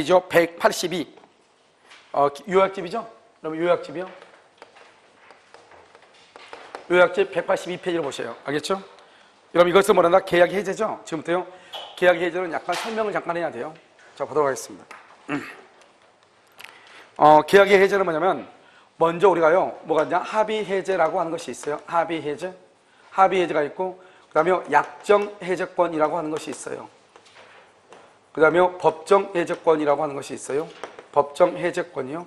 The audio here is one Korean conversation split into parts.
페이지죠. 182. 요약집이죠? 그럼 요약집이요? 요약집 182페이지를 보세요. 알겠죠? 그럼 이것을 뭐란다? 계약 해제죠? 지금부터요. 계약 해제는 약간 설명을 잠깐 해야 돼요. 자, 보도록 하겠습니다. 계약의 해제는 뭐냐면, 먼저 우리가요, 뭐가 있냐? 합의 해제라고 하는 것이 있어요. 합의 해제. 합의 해제가 있고, 그 다음에 약정 해제권이라고 하는 것이 있어요. 그 다음에 법정 해제권이라고 하는 것이 있어요. 법정 해제권이요.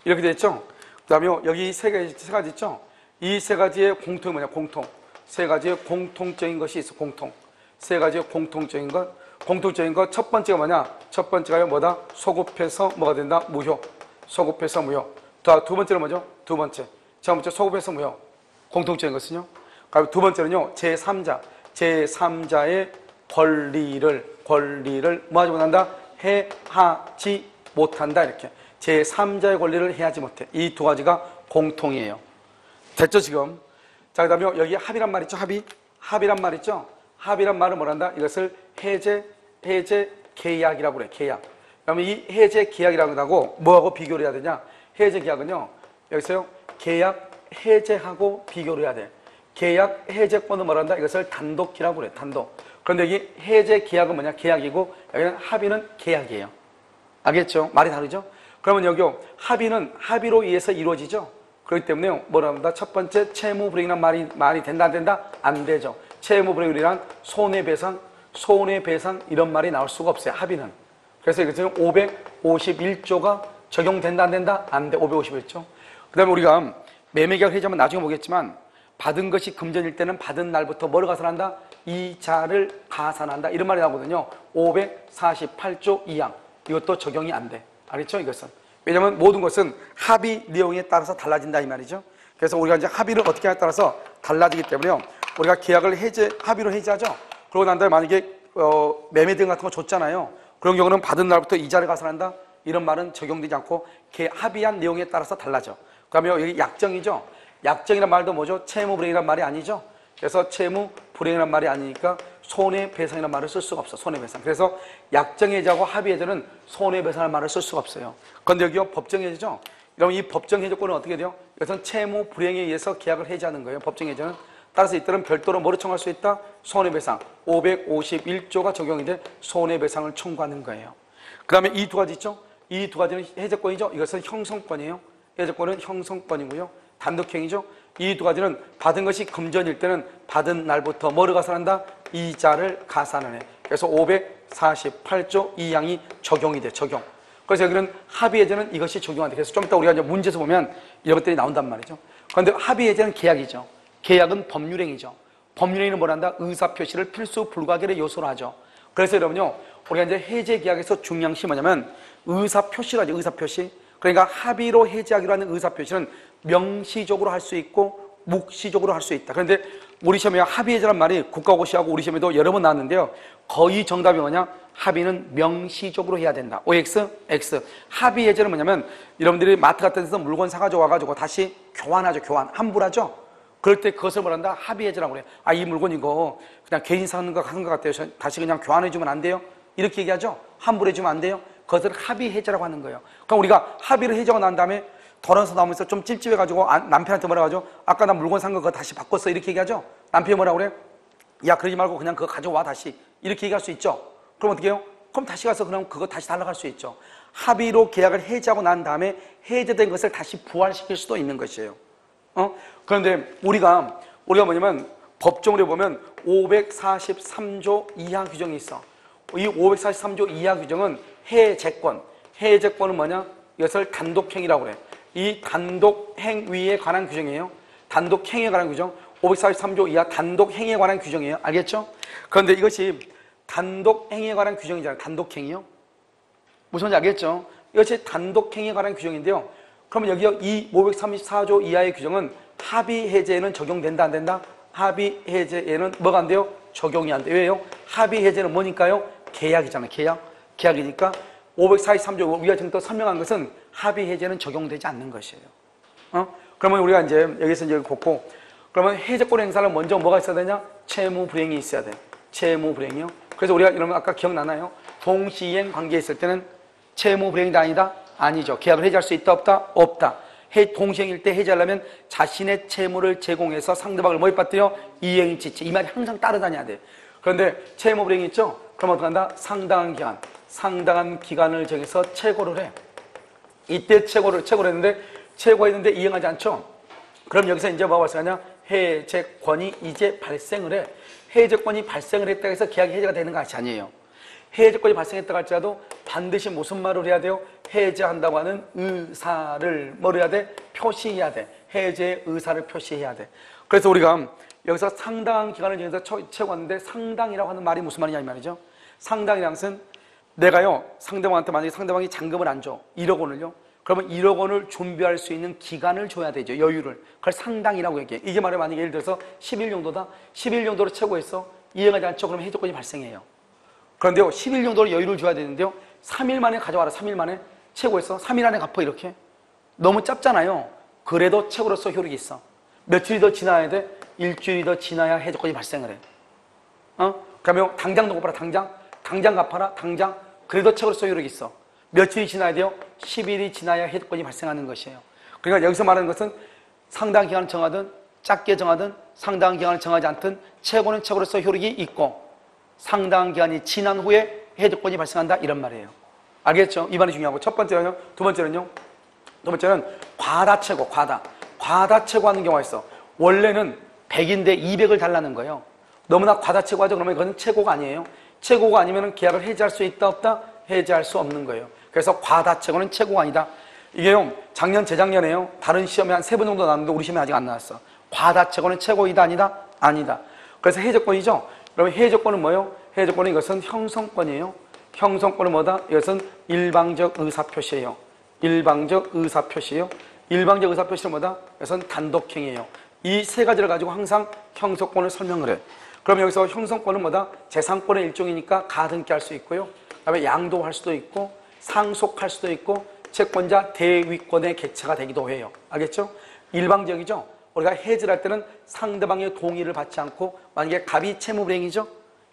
이렇게 되어 있죠? 그 다음에 여기 세 가지 있죠? 이 세 가지의 공통이 뭐냐? 공통. 세 가지의 공통적인 것이 있어. 공통. 세 가지의 공통적인 것. 공통적인 것. 첫 번째가 뭐냐? 첫 번째가 뭐다? 소급해서 뭐가 된다? 무효. 소급해서 무효. 두 번째는 뭐죠? 두 번째. 첫 번째 소급해서 무효. 공통적인 것은요. 그리고 두 번째는요. 제3자. 제3자의 권리를 뭐 하지 못한다? 해하지 못한다. 이렇게. 제3자의 권리를 해하지 못해. 이 두 가지가 공통이에요. 됐죠, 지금? 자, 그 다음에 여기 합의란 말 있죠? 합의란 말 있죠? 합의란 말은 뭐란다? 이것을 해제 계약이라고 그래. 계약. 그러면 이 해제 계약이라고 하고 뭐하고 비교를 해야 되냐? 해제 계약은요. 여기서요. 계약 해제하고 비교를 해야 돼. 계약 해제권은 뭐란다? 이것을 단독키라고 그래. 단독. 그런데 여기 해제 계약은 뭐냐? 계약이고 여기는 합의는 계약이에요. 알겠죠? 말이 다르죠? 그러면 여기요. 합의는 합의로 의해서 이루어지죠? 그렇기 때문에 뭐라 합니다? 첫 번째 채무불이익이란 말이 된다 안 된다? 안 되죠. 채무불이익이란 손해배상 이런 말이 나올 수가 없어요. 합의는. 그래서 이것은 551조가 적용된다 안 된다? 안 돼. 551조. 그 다음에 우리가 매매계약 해제하면 나중에 보겠지만 받은 것이 금전일 때는 받은 날부터 뭐를 가산한다? 이자를 가산한다. 이런 말이 나오거든요. 548조 2항. 이것도 적용이 안 돼. 알겠죠? 이것은. 왜냐하면 모든 것은 합의 내용에 따라서 달라진다 이 말이죠. 그래서 우리가 이제 합의를 어떻게 하냐에 따라서 달라지기 때문에요. 우리가 계약을 합의로 해제하죠. 그러고 난 다음에 만약에 매매 등 같은 거 줬잖아요. 그런 경우는 받은 날부터 이자를 가산한다. 이런 말은 적용되지 않고 합의한 내용에 따라서 달라져. 그러면 여기 약정이죠. 약정이란 말도 뭐죠? 채무불이익이란 말이 아니죠. 그래서 채무불이익이란 말이 아니니까 손해배상이라는 말을 쓸 수가 없어. 손해배상. 그래서 약정해제하고 합의해제는 손해배상이라는 말을 쓸 수가 없어요. 그런데 여기요 법정해제죠. 그럼 이 법정해제권은 어떻게 돼요? 이것은 채무불이익에 의해서 계약을 해제하는 거예요. 법정해제는. 따라서 이때는 별도로 뭐를 청구할 수 있다? 손해배상. 551조가 적용이 돼 손해배상을 청구하는 거예요. 그 다음에 이 두 가지 있죠? 이 두 가지는 해제권이죠. 이것은 형성권이에요. 해제권은 형성권이고요. 단독행위죠. 이 두 가지는 받은 것이 금전일 때는 받은 날부터 뭐를 가산한다? 이자를 가산을 해. 그래서 548조 2항이 적용이 돼. 적용. 그래서 여기는 합의해제는 이것이 적용한다. 그래서 좀 이따 우리가 이제 문제에서 보면 이런 것들이 나온단 말이죠. 그런데 합의해제는 계약이죠. 계약은 법률행위죠. 법률행위는 뭐란다? 의사표시를 필수 불가결의 요소로 하죠. 그래서 여러분요, 우리가 이제 해제 계약에서 중요한 것이 뭐냐면 의사표시로 하죠. 의사표시. 그러니까 합의로 해제하기로 하는 의사표시는 명시적으로 할 수 있고 묵시적으로 할 수 있다. 그런데 우리 시험에 합의해제란 말이 국가고시하고 우리 시험에도 여러 번 나왔는데요. 거의 정답이 뭐냐? 합의는 명시적으로 해야 된다. OX, X. 합의해제는 뭐냐면 여러분들이 마트 같은 데서 물건 사가지고 와가지고 다시 교환하죠. 교환. 환불하죠. 그럴 때 그것을 뭐란다? 합의해제라고 그래요. 아, 이 물건 이거 그냥 괜히 사는 거 하는 것 같아요. 다시 그냥 교환해주면 안 돼요? 이렇게 얘기하죠. 환불해주면 안 돼요? 그것을 합의해제라고 하는 거예요. 그럼 우리가 합의를 해제하고 난 다음에 돌아서 나오면서 좀 찝찝해가지고 남편한테 뭐라고 하죠? 아까 나 물건 산 거 그거 다시 바꿨어. 이렇게 얘기하죠? 남편이 뭐라고 그래? 야, 그러지 말고 그냥 그거 가져와 다시. 이렇게 얘기할 수 있죠? 그럼 어떻게 해요? 그럼 다시 가서 그럼 그거 다시 달라갈 수 있죠. 합의로 계약을 해제하고 난 다음에 해제된 것을 다시 부활시킬 수도 있는 것이에요. 그런데 우리가 뭐냐면 법정으로 보면 543조 이하 규정이 있어. 이 543조 이하 규정은 해제권은 뭐냐? 이것을 단독행위라고 그래. 이 단독행위에 관한 규정이에요. 단독행위에 관한 규정. 543조 이하 단독행위에 관한 규정이에요. 알겠죠? 그런데 이것이 단독행위에 관한 규정이잖아요. 단독행위요. 무슨 말인지 알겠죠? 이것이 단독행위에 관한 규정인데요. 그러면 여기요, 이 534조 이하의 규정은 합의해제에는 적용된다 안 된다? 합의해제에는 뭐가 안 돼요? 적용이 안 돼요. 왜요? 합의해제는 뭐니까요? 계약이잖아요. 계약이니까 543조 우리가 지금 또 설명한 것은 합의해제는 적용되지 않는 것이에요. 그러면 우리가 이제 여기서 이제 걷고, 그러면 해제권 행사는 먼저 뭐가 있어야 되냐? 채무불이익이 있어야 돼. 채무불이익이요. 그래서 우리가 이러면 아까 기억나나요? 동시이행 관계에 있을 때는 채무 불이행이다 아니다? 아니죠. 계약을 해지할 수 있다 없다? 없다. 동시행일 때 해지하려면 자신의 채무를 제공해서 상대방을 뭐 받대요? 이행지체. 이 말이 항상 따라다녀야 돼. 그런데 채무 불이행이 있죠? 그럼 어떻게 한다? 상당한 기간을 정해서 채고를 해. 이때 채고를 했는데 채고했는데 이행하지 않죠? 그럼 여기서 이제 뭐가 발생하냐? 해제권이 이제 발생을 해. 해제권이 발생을 했다고 해서 계약이 해제가 되는 것이 아니에요. 해제권이 발생했다고 할지라도 반드시 무슨 말을 해야 돼요? 해제한다고 하는 의사를 뭘 해야 돼? 표시해야 돼. 해제의 의사를 표시해야 돼. 그래서 우리가 여기서 상당한 기간을 정해서 채고하는데 상당이라고 하는 말이 무슨 말이냐 이 말이죠. 상당이라는 것은 내가요 상대방한테 만약에 상대방이 잔금을 안 줘 1억 원을요 그러면 1억 원을 준비할 수 있는 기간을 줘야 되죠. 여유를. 그걸 상당이라고 얘기해. 이게 말하면 만약에 예를 들어서 10일 정도다. 10일 정도로 채고했어. 이행하지 않죠. 그러면 해제권이 발생해요. 그런데요 10일 정도로 여유를 줘야 되는데요 3일 만에 가져와라. 3일 만에 채고했어. 3일 안에 갚어 이렇게. 너무 짧잖아요. 그래도 채고로서 효력이 있어. 며칠이 더 지나야 돼? 일주일이 더 지나야 해제권이 발생을 해. 그러면 당장 갚아라. 당장 갚아라. 당장. 그래도 채고로서 효력이 있어. 며칠이 지나야 돼요? 10일이 지나야 해제권이 발생하는 것이에요. 그러니까 여기서 말하는 것은 상당한 기간을 정하든 짧게 정하든 상당한 기간을 정하지 않든 채고는 채고로서 효력이 있고 상당한 기간이 지난 후에 해제권이 발생한다 이런 말이에요. 알겠죠? 이 말이 중요하고 첫 번째는요. 두 번째는 과다채고. 과다채고하는 경우가 있어. 원래는 100인데 200을 달라는 거예요. 너무나 과다채고하죠. 그러면 이거는 채고가 아니에요. 채고가 아니면 계약을 해지할 수 있다 없다? 해지할 수 없는 거예요. 그래서 과다채고는 채고가 아니다. 이게요 작년 재작년에요 다른 시험에 한 3번 정도 나왔는데 우리 시험에 아직 안 나왔어. 과다채고는 채고이다 아니다? 아니다. 그래서 해제권이죠. 그러면 해제권은 뭐예요? 해제권은 이것은 형성권이에요. 형성권은 뭐다? 이것은 일방적 의사표시예요. 일방적 의사표시는 뭐다? 이것은 단독행위예요. 이 세 가지를 가지고 항상 형성권을 설명을 해. 그럼 여기서 형성권은 뭐다? 재산권의 일종이니까 가등기 할 수 있고요. 그다음에 양도할 수도 있고 상속할 수도 있고 채권자 대위권의 객체가 되기도 해요. 알겠죠? 일방적이죠? 우리가 해지를 할 때는 상대방의 동의를 받지 않고 만약에 갑이 채무불이행이죠?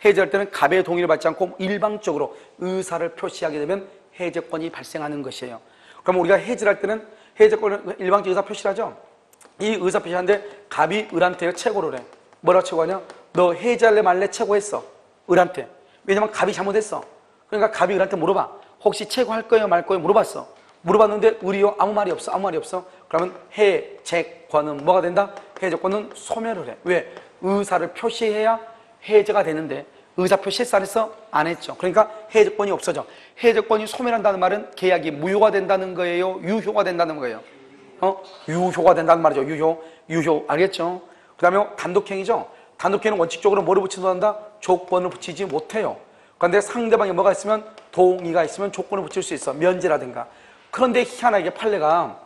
해지할 때는 갑의 동의를 받지 않고 일방적으로 의사를 표시하게 되면 해제권이 발생하는 것이에요. 그럼 우리가 해지를 할 때는 해제권을 일방적 의사 표시를 하죠? 이 의사 표시하는데 갑이 을한테 채고를 해. 뭐라고 채고하냐? 너 해지할래 말래 채고했어. 을한테. 왜냐면 갑이 잘못했어. 그러니까 갑이 을한테 물어봐. 혹시 채고할 거예요 말 거예요? 물어봤어. 물어봤는데 을이요 아무 말이 없어. 그러면 해제권은 뭐가 된다? 해제권은 소멸을 해. 왜? 의사를 표시해야 해제가 되는데 의사 표시했어 안 했어? 안 했죠. 그러니까 해제권이 없어져. 해제권이 소멸한다는 말은 계약이 무효가 된다는 거예요? 유효가 된다는 거예요? 유효가 된다는 말이죠. 유효. 알겠죠? 그 다음에 단독행위죠. 단독행위는 원칙적으로 뭐를 붙인다? 조건을 붙이지 못해요. 그런데 상대방이 뭐가 있으면 동의가 있으면 조건을 붙일 수 있어. 면제라든가. 그런데 희한하게 판례가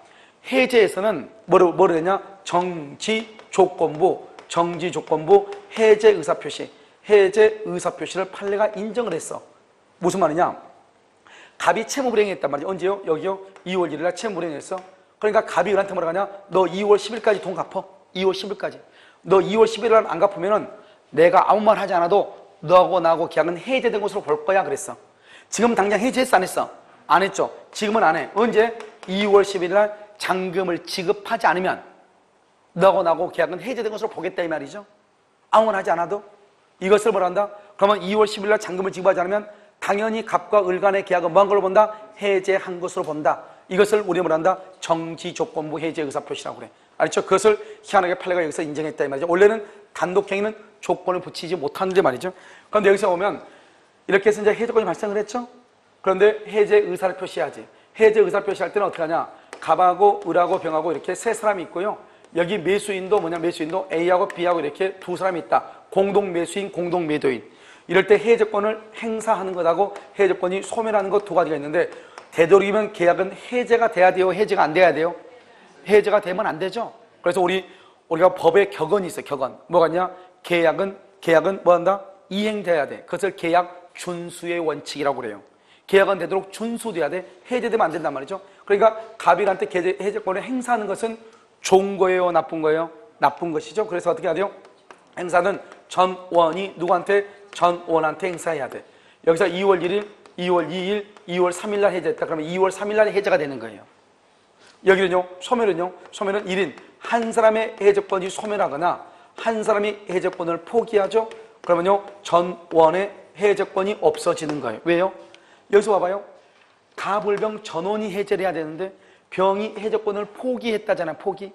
해제에서는 뭐를 했냐? 정지 조건부 해제 의사표시를 판례가 인정을 했어. 무슨 말이냐? 갑이 채무불이행했단 말이야. 언제요? 여기요? 2월 1일 날 채무불이행했어. 그러니까 갑이 을한테 뭐라고 하냐? 너 2월 10일까지 돈 갚어. 2월 10일까지. 너 2월 10일 날 안 갚으면은 내가 아무 말 하지 않아도 너하고 나하고 계약은 해제된 것으로 볼 거야 그랬어. 지금 당장 해제했어 안 했어? 안 했죠. 지금은 안 해. 언제? 2월 10일 날 잔금을 지급하지 않으면 너하고 나하고 계약은 해제된 것으로 보겠다 이 말이죠. 아무 말 하지 않아도 이것을 뭐라 한다? 그러면 2월 10일 날 잔금을 지급하지 않으면 당연히 갑과 을 간의 계약은 뭐한 걸로 본다? 해제한 것으로 본다. 이것을 우리가 뭐라 한다? 정지조건부 해제 의사표시라고 그래. 알죠? 그것을 희한하게 판례가 여기서 인정했다 이 말이죠. 원래는 단독행위는 조건을 붙이지 못하는데 말이죠. 그런데 여기서 보면 이렇게 해서 이제 해제권이 발생을 했죠. 그런데 해제 의사를 표시해야지. 해제 의사를 표시할 때는 어떻게 하냐? 갑하고 을하고 병하고 이렇게 세 사람이 있고요. 여기 매수인도 매수인도 A하고 B하고 이렇게 두 사람이 있다. 공동 매수인, 공동 매도인. 이럴 때 해제권을 행사하는 것하고 해제권이 소멸하는 것 두 가지가 있는데 되도록이면 계약은 해제가 돼야 돼요? 해제가 안 돼야 돼요? 해제가 되면 안 되죠. 그래서 우리가 법에 격언이 있어요. 격언. 뭐가냐? 계약은 뭐한다? 이행돼야 돼. 그것을 계약 준수의 원칙이라고 그래요. 계약은 되도록 준수돼야 돼. 해제되면 안 된단 말이죠. 그러니까 갑일한테 해제권을 행사하는 것은 좋은 거예요? 나쁜 거예요? 나쁜 것이죠. 그래서 어떻게 해야 돼요? 행사는 전원이 누구한테? 전원한테 행사해야 돼. 여기서 2월 1일 2월 2일, 2월 3일 날 해제했다. 그러면 2월 3일 날 해제가 되는 거예요. 여기는요, 소멸은 1인, 한 사람의 해제권이 소멸하거나 한 사람이 해제권을 포기하죠. 그러면요, 전원의 해제권이 없어지는 거예요. 왜요? 여기서 봐봐요. 가불병 전원이 해제를 해야 되는데 병이 해제권을 포기했다잖아요. 포기.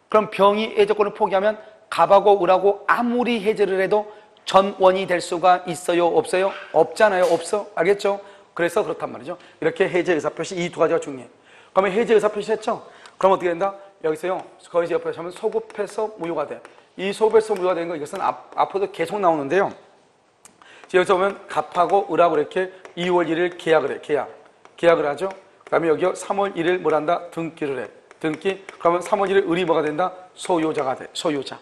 그럼 병이 해제권을 포기하면 갑하고 을하고 아무리 해제를 해도 전원이 될 수가 있어요? 없어요? 없잖아요. 없어. 알겠죠? 그래서 그렇단 말이죠. 이렇게 해제 의사표시 이 두 가지가 중요해요. 그러면 해제 의사표시 했죠? 그럼 어떻게 된다? 여기서요. 거기서 옆에 하면 소급해서 무효가 돼. 이 소급해서 무효가 되는 거 이것은 앞으로도 계속 나오는데요. 여기서 보면 갑하고 을하고 이렇게 2월 1일 계약을 해. 계약을 하죠. 그 다음에 여기 3월 1일 뭘 한다? 등기를 해. 등기. 그러면 3월 1일 을이 뭐가 된다? 소유자가 돼. 소유자.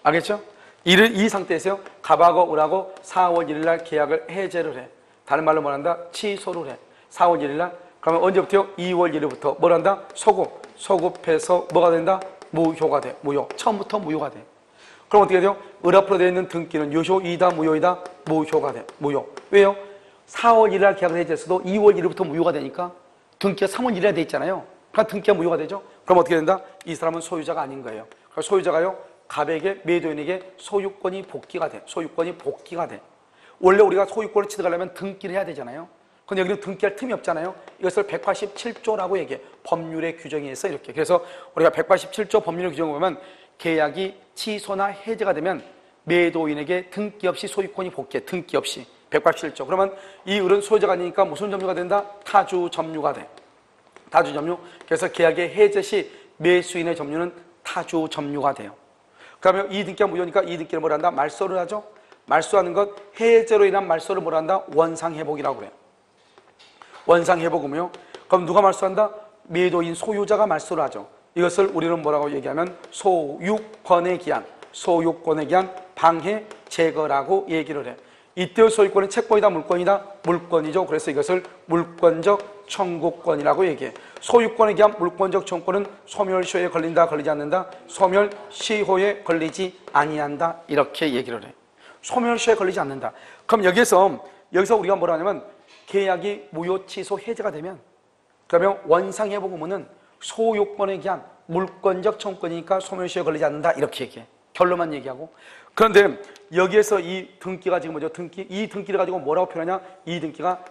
알겠죠? 이 상태에서요. 갑하고 을하고 4월 1일 날 계약을 해제를 해. 다른 말로 뭘 한다? 취소를 해. 4월 1일 날. 그러면 언제부터요? 2월 1일부터 뭘 한다? 소급해서 뭐가 된다? 무효가 돼. 무효. 처음부터 무효가 돼. 그럼 어떻게 돼요? 을 앞으로 되어 있는 등기는 유효이다, 무효이다? 무효가 돼. 무효. 왜요? 4월 1일 날 계약을 해제했어도 2월 1일부터 무효가 되니까 등기가 3월 1일에 돼 있잖아요. 그러니까 등기가 무효가 되죠? 그럼 어떻게 된다? 이 사람은 소유자가 아닌 거예요. 그러니까 소유자가요, 갑에게, 매도인에게 소유권이 복귀가 돼. 소유권이 복귀가 돼. 원래 우리가 소유권을 취득하려면 등기를 해야 되잖아요. 근데 여기는 등기할 틈이 없잖아요. 이것을 187조라고 얘기해. 법률의 규정에 있어 이렇게. 그래서 우리가 187조 법률의 규정을 보면 계약이 취소나 해제가 되면 매도인에게 등기 없이 소유권이 복귀해. 등기 없이. 187조. 그러면 이 을은 소유자가 아니니까 무슨 점유가 된다? 타주 점유가 돼. 타주 점유. 그래서 계약의 해제 시 매수인의 점유는 타주 점유가 돼요. 그러면 이 등기가 무효니까 이 등기를 뭘 한다? 말소를 하죠. 말소하는 것, 해제로 인한 말소를 뭘 한다? 원상회복이라고 그래요. 원상회복이며, 그럼 누가 말소한다? 매도인 소유자가 말소를 하죠. 이것을 우리는 뭐라고 얘기하면 소유권의 기한, 소유권의 기한 방해 제거라고 얘기를 해. 이때의 소유권은 채권이다, 물권이다? 물권이죠. 그래서 이것을 물권적 청구권이라고 얘기해. 소유권에 기한 물권적 청구권은 소멸시효에 걸린다, 걸리지 않는다? 소멸시효에 걸리지 아니한다. 이렇게 얘기를 해. 소멸시효에 걸리지 않는다. 그럼 여기서 우리가 뭐라 하냐면 계약이 무효, 취소, 해제가 되면 그러면 원상회복 의무는 소유권에 기한 물권적 청구권이니까 소멸시효에 걸리지 않는다. 이렇게 얘기해. 결론만 얘기하고. 그런데 여기에서 이 등기가 지금 뭐죠? 이 등기를 가지고 뭐라고 표현하냐? 이 등기가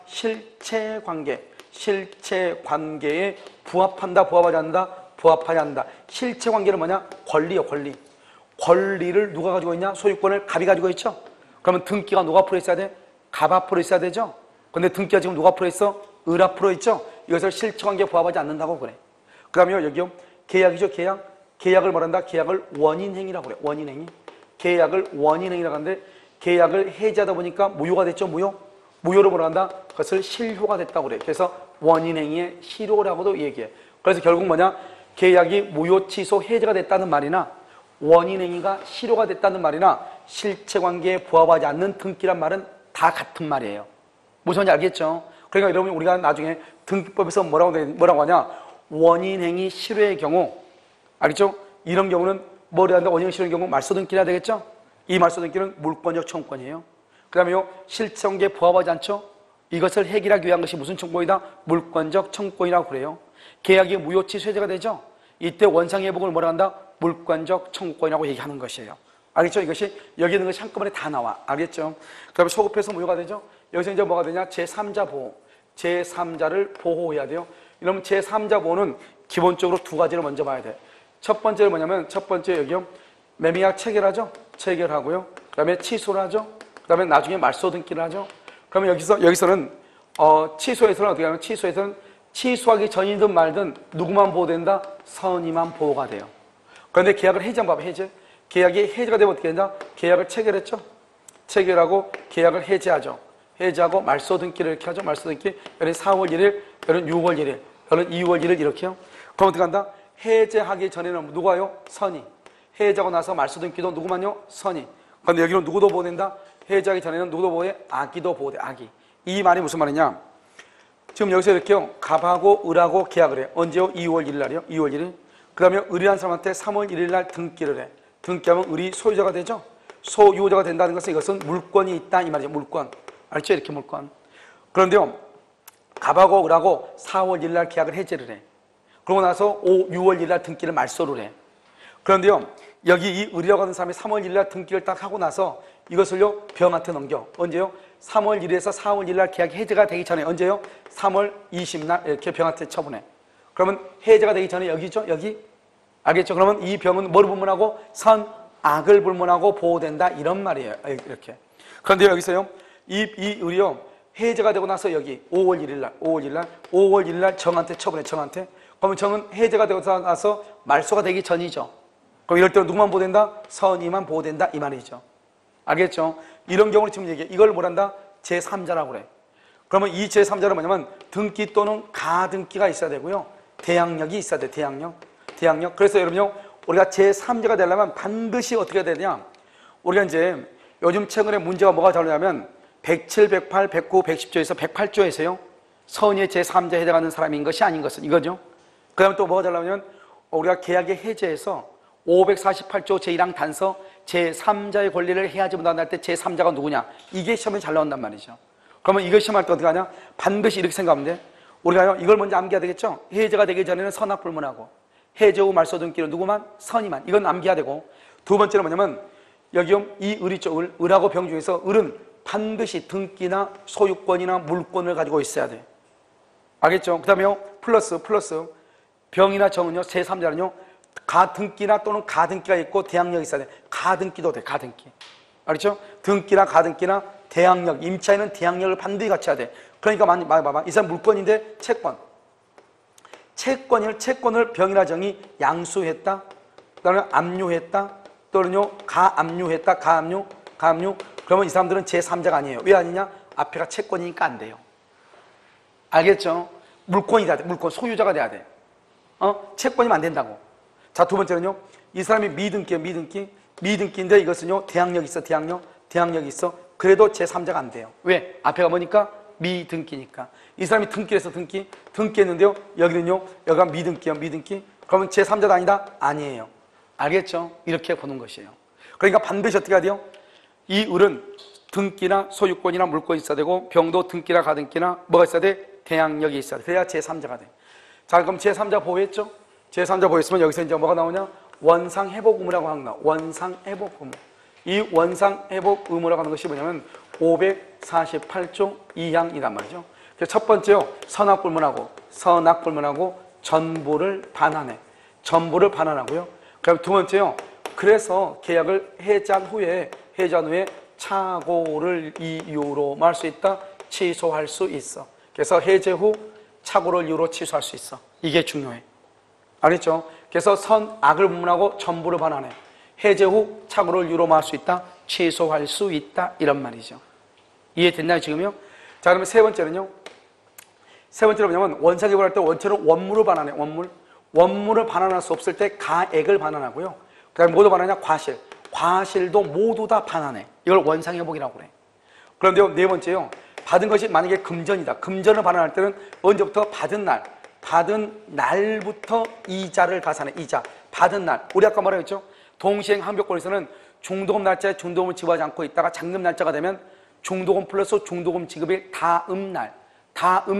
실체관계에 부합한다, 부합하지 않는다? 부합하지 않는다. 실체관계는 뭐냐? 권리요, 권리. 권리를 누가 가지고 있냐? 소유권을 갑이 가지고 있죠? 그러면 등기가 누가 앞으로 있어야 돼? 갑 앞으로 있어야 되죠? 근데 등기가 지금 누가 앞으로 있어? 을 앞으로 있죠? 이것을 실체관계에 부합하지 않는다고 그래. 그 다음에 여기요. 계약이죠, 계약. 계약을 말한다. 계약을 원인행위라고 그래. 원인행위. 계약을 원인행위라고 하는데 계약을 해지하다 보니까 무효가 됐죠. 무효로 뭐라 한다. 그것을 실효가 됐다고 그래. 그래서 원인행위의 실효라고도 얘기해. 그래서 결국 뭐냐. 계약이 무효, 취소, 해제가 됐다는 말이나 원인행위가 실효가 됐다는 말이나 실체관계에 부합하지 않는 등기란 말은 다 같은 말이에요. 무슨 말인지 알겠죠? 그러니까 여러분 우리가 나중에 등기법에서 뭐라고 하냐. 원인행위 실효의 경우 알겠죠? 이런 경우는 뭐를 한다? 원인행위 실효의 경우 말소등기를 해야 되겠죠? 이 말소등기는 물권적 청구권이에요. 그 다음에요. 실체관계에 부합하지 않죠? 이것을 해결하기 위한 것이 무슨 청구권이다? 물권적 청구권이라고 그래요. 계약이 무효, 취소, 해제가 되죠? 이때 원상회복을 뭐라 한다? 물권적 청구권이라고 얘기하는 것이에요. 알겠죠? 이것이 여기 있는 것이 한꺼번에 다 나와. 알겠죠? 그러면 소급해서 무효가 되죠? 여기서 이제 뭐가 되냐? 제3자 보호. 제3자를 보호해야 돼요. 이러면 제3자 보호는 기본적으로 두 가지를 먼저 봐야 돼. 첫 번째는 뭐냐면 첫 번째 여기요. 매매계약 체결하죠? 체결하고요. 그 다음에 취소를 하죠? 그 다음에 나중에 말소 등기를 하죠? 그러면 여기서는 취소에서는 어떻게 하면 취소에서는 취소하기 전이든 말든 누구만 보호된다? 선의만 보호가 돼요. 그런데 계약을 해지한 법 해제. 계약이 해제가 되면 어떻게 된다? 계약을 체결했죠? 체결하고 계약을 해제하죠. 해제하고 말소 등기를 이렇게 하죠. 말소 등기. 여기는 4월 1일, 여기는 6월 1일, 여기는 2월 1일 이렇게요. 그럼 어떻게 한다? 해제하기 전에는 누가요? 선의. 해제하고 나서 말소 등기도 누구만요? 선의. 그런데 여기는 누구도 보호된다? 해제하기 전에는 누구도 보호해? 아기도 보호돼. 아기. 이 말이 무슨 말이냐? 지금 여기서 이렇게요. 갑하고 을하고 계약을 해. 언제요? 2월 1일 날이요. 2월 1일. 그 다음에 을이라는 사람한테 3월 1일 날 등기를 해. 등기하면 을이 소유자가 되죠? 소유자가 된다는 것은 이것은 물권이 있다 이 말이죠. 물권. 알죠? 이렇게 물권. 그런데요, 갑하고 을하고 4월 1일 날 계약을 해제를 해. 그러고 나서 6월 1일 날 등기를 말소를 해. 그런데요, 여기 이 을이라고 하는 사람이 3월 1일 날 등기를 딱 하고 나서 이것을요, 병한테 넘겨. 언제요? 3월 1일에서 4월 1일 날 계약이 해제가 되기 전에 언제요? 3월 20날 이렇게 병한테 처분해. 그러면 해제가 되기 전에 여기죠? 여기? 알겠죠? 그러면 이 병은 뭐를 불문하고? 선, 악을 불문하고 보호된다 이런 말이에요. 이렇게. 그런데 여기서요, 이 을이요, 해제가 되고 나서 여기 5월 1일 날 정한테 처분해. 정한테. 그러면 정은 해제가 되고 나서 말소가 되기 전이죠. 그럼 이럴 때 누구만 보호된다? 선이만 보호된다 이 말이죠. 알겠죠? 이런 경우를 지금 얘기해. 이걸 뭐란다? 제3자라고 그래. 그러면 이 제3자는 뭐냐면 등기 또는 가등기가 있어야 되고요, 대항력이 있어야 돼. 대항력. 그래서 여러분요, 우리가 제3자가 되려면 반드시 어떻게 해야 되냐? 우리가 이제 요즘 최근에 문제가 뭐가 다르냐면 107, 108, 109, 110조에서 108조에서요, 선의의 제3자에 해당하는 사람인 것이 아닌 것은 이거죠. 그 다음에 또 뭐가 다르냐면 우리가 계약의 해제에서 548조 제1항 단서 제3자의 권리를 해야지 못한다 할 때 제3자가 누구냐? 이게 시험에 잘 나온단 말이죠. 그러면 이거 시험할 때 어떻게 하냐? 반드시 이렇게 생각하면 돼. 우리가요, 이걸 먼저 암기해야 되겠죠? 해제가 되기 전에는 선악 불문하고, 해제 후 말소 등기는 누구만? 선이만. 이건 암기해야 되고, 두 번째는 뭐냐면 여기요, 이 을이 있죠. 을하고 병 중에서 을은 반드시 등기나 소유권이나 물권을 가지고 있어야 돼. 알겠죠? 그 다음에요, 플러스 병이나 정은요, 제3자는요, 가등기나 또는 가등기가 있고 대항력이 있어야 돼. 가등기도 돼. 가등기. 알겠죠? 등기나 가등기나 대항력, 임차인은 대항력을 반드시 갖춰야 돼. 그러니까 봐봐. 이 사람 물권인데 채권을 병이나 정이 양수했다, 그다음에 압류했다, 또는요 가압류했다. 가압류. 그러면 이 사람들은 제3자가 아니에요. 왜 아니냐? 앞에가 채권이니까 안 돼요. 알겠죠? 물권이 돼야 돼. 물권 소유자가 돼야 돼. 채권이면 안 된다고. 자, 두 번째는요, 이 사람이 미등기인데 이것은요, 대항력이 있어. 대항력이 있어. 그래도 제3자가 안 돼요. 왜? 앞에가 뭐니까? 미등기니까. 이 사람이 등기해서 등기했는데요, 여기는요, 여기가 미등기. 그러면 제3자가 아니다? 아니에요. 알겠죠? 이렇게 보는 것이에요. 그러니까 반드시 어떻게 해야 돼요? 이 을은 등기나 소유권이나 물권이 있어야 되고, 병도 등기나 가등기나 뭐가 있어야 돼? 대항력이 있어야 돼. 그래야 제3자가 돼. 자, 그럼 제3자 보호했죠? 제3자 보호했으면 여기서 이제 뭐가 나오냐? 원상회복 의무라고 하는 거야. 원상회복 의무. 이 원상회복 의무라고 하는 것이 뭐냐면 548조 2항이란 말이죠. 그래서 첫 번째요, 선악불문하고 전부를 반환하고요. 그다음 두 번째요, 그래서 계약을 해제한 후에 착오를 이유로 말 수 있다, 취소할 수 있어. 그래서 해제 후 착오를 이유로 취소할 수 있어. 이게 중요해. 알겠죠? 그래서 선악을 불문하고 전부를 반환해. 해제 후 착오를 이유로 말 수 있다, 취소할 수 있다, 이런 말이죠. 이해됐나요, 지금요? 자, 그러면 세 번째는요, 뭐냐면 원상회복을 할 때 원체는 원물을 반환해. 원물을 반환할 수 없을 때 가액을 반환하고요. 그 다음에 뭐도 반환하냐? 과실도 모두 다 반환해. 이걸 원상회복이라고 그래. 그런데요, 네 번째요, 받은 것이 만약에 금전이다. 금전을 반환할 때는 언제부터? 받은 날부터 이자를 가산해. 이자. 받은 날. 우리 아까 뭐라고 했죠? 동시행 항변권에서는 중도금 날짜에 중도금을 지급하지 않고 있다가 잔금 날짜가 되면 중도금 플러스 중도금 지급일 다음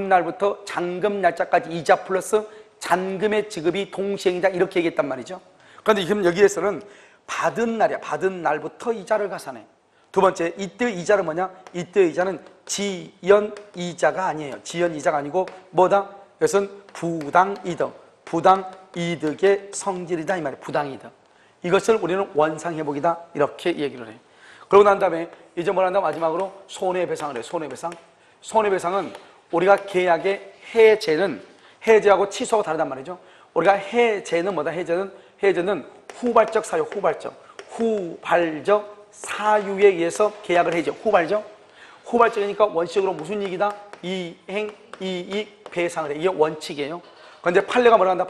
날부터 잔금 날짜까지 이자 플러스 잔금의 지급이 동시행이다, 이렇게 얘기했단 말이죠. 그런데 지금 여기에서는 받은 날이야. 받은 날부터 이자를 가산해. 두 번째, 이때의 이자는 뭐냐? 이때의 이자는 지연 이자가 아니에요. 지연 이자가 아니고 뭐다? 이것은 부당이득의 성질이다, 이 말이에요. 부당이득. 이것을 우리는 원상회복이다, 이렇게 얘기를 해요. 그러고 난 다음에 이제 뭘 한다? 마지막으로 손해배상을 해요. 손해배상은 우리가 계약의 해제하고 취소하고 다르단 말이죠. 우리가 해제는 뭐다? 해제는 후발적 사유에 의해서 계약을 해제. 후발적이니까 원칙으로 무슨 이익이다? 이행, 이익, 배상을 해. 이게 원칙이에요. 그런데 판례가 뭐라 한다?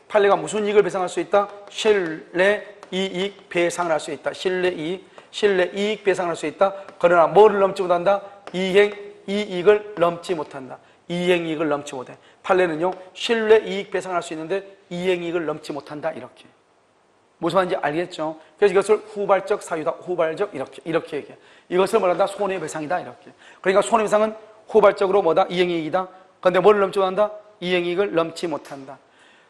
판례가 무슨 이익을 배상할 수 있다? 신뢰, 이익, 배상을 할 수 있다. 신뢰, 이익, 배상을 할 수 있다. 그러나 뭐를 넘지 못한다? 이행, 이익을 넘지 못한다. 이행이익을 넘지 못해. 판례는요, 신뢰, 이익, 배상을 할 수 있는데 이행이익을 넘지 못한다, 이렇게. 무슨 말인지 알겠죠? 그래서 이것을 후발적 사유다, 이렇게 얘기해. 이것을 뭐란다? 손해배상이다, 이렇게. 그러니까 손해배상은 후발적으로 뭐다? 이행이익이다. 그런데 뭘 넘지 못한다? 이행이익을 넘지 못한다.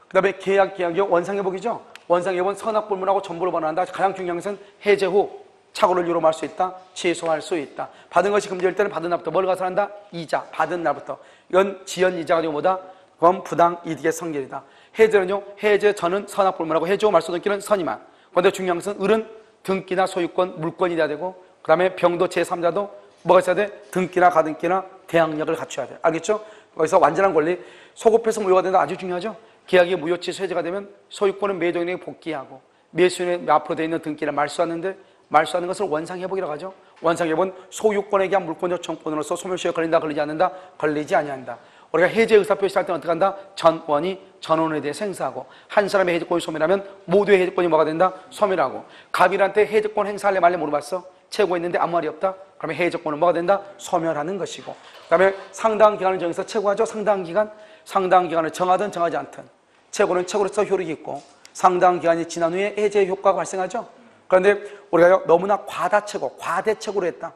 그 다음에 계약이 원상회복이죠. 원상회복은 선악불문하고 전부를 반환한다. 가장 중요한 것은 해제 후 착오를 유로할 수 있다. 취소할 수 있다. 받은 것이 금지될 때는 받은 날부터 뭘 가산한다? 이자. 받은 날부터. 이건 지연이자가 아니고 뭐다? 그건 부당이득의 성질이다. 해제는요. 해제 전은 선악불문하고 해제 후 말소 등기는 선이만. 그런데 중요한 것은 을은 등기나 소유권, 물권이 돼야 되고 그 다음에 병도 제3자도 뭐가 있어야 돼? 등기나 가등기나 대항력을 갖춰야 돼. 알겠죠? 거기서 완전한 권리. 소급해서 무효가 된다. 아주 중요하죠? 계약이 무효 취소 해제가 되면 소유권은 매도인에게 복귀하고 매수인의 앞으로 되어 있는 등기를 말소하는데 말소하는 것을 원상회복이라고 하죠. 원상회복은 소유권에 대한 물권적 청권으로서 소멸시효가 걸린다, 걸리지 않는다, 걸리지 아니한다. 우리가 해제 의사표시할 때는 어떻게 한다? 전원이 전원에 대해 행사하고 한 사람의 해제권이 소멸하면 모두의 해제권이 뭐가 된다? 소멸하고 갑일한테 해제권 행사할래 말래 물어봤어. 채고 있는데 아무 말이 없다? 그러면 해제권은 뭐가 된다? 소멸하는 것이고 그 다음에 상당한 기간을 정해서 채고하죠. 상당한 기간. 상당한 기간을 정하든 정하지 않든 채고는 채고로서 효력이 있고 상당한 기간이 지난 후에 해제 효과가 발생하죠. 그런데 우리가 너무나 과다채고 과대채고로 했다.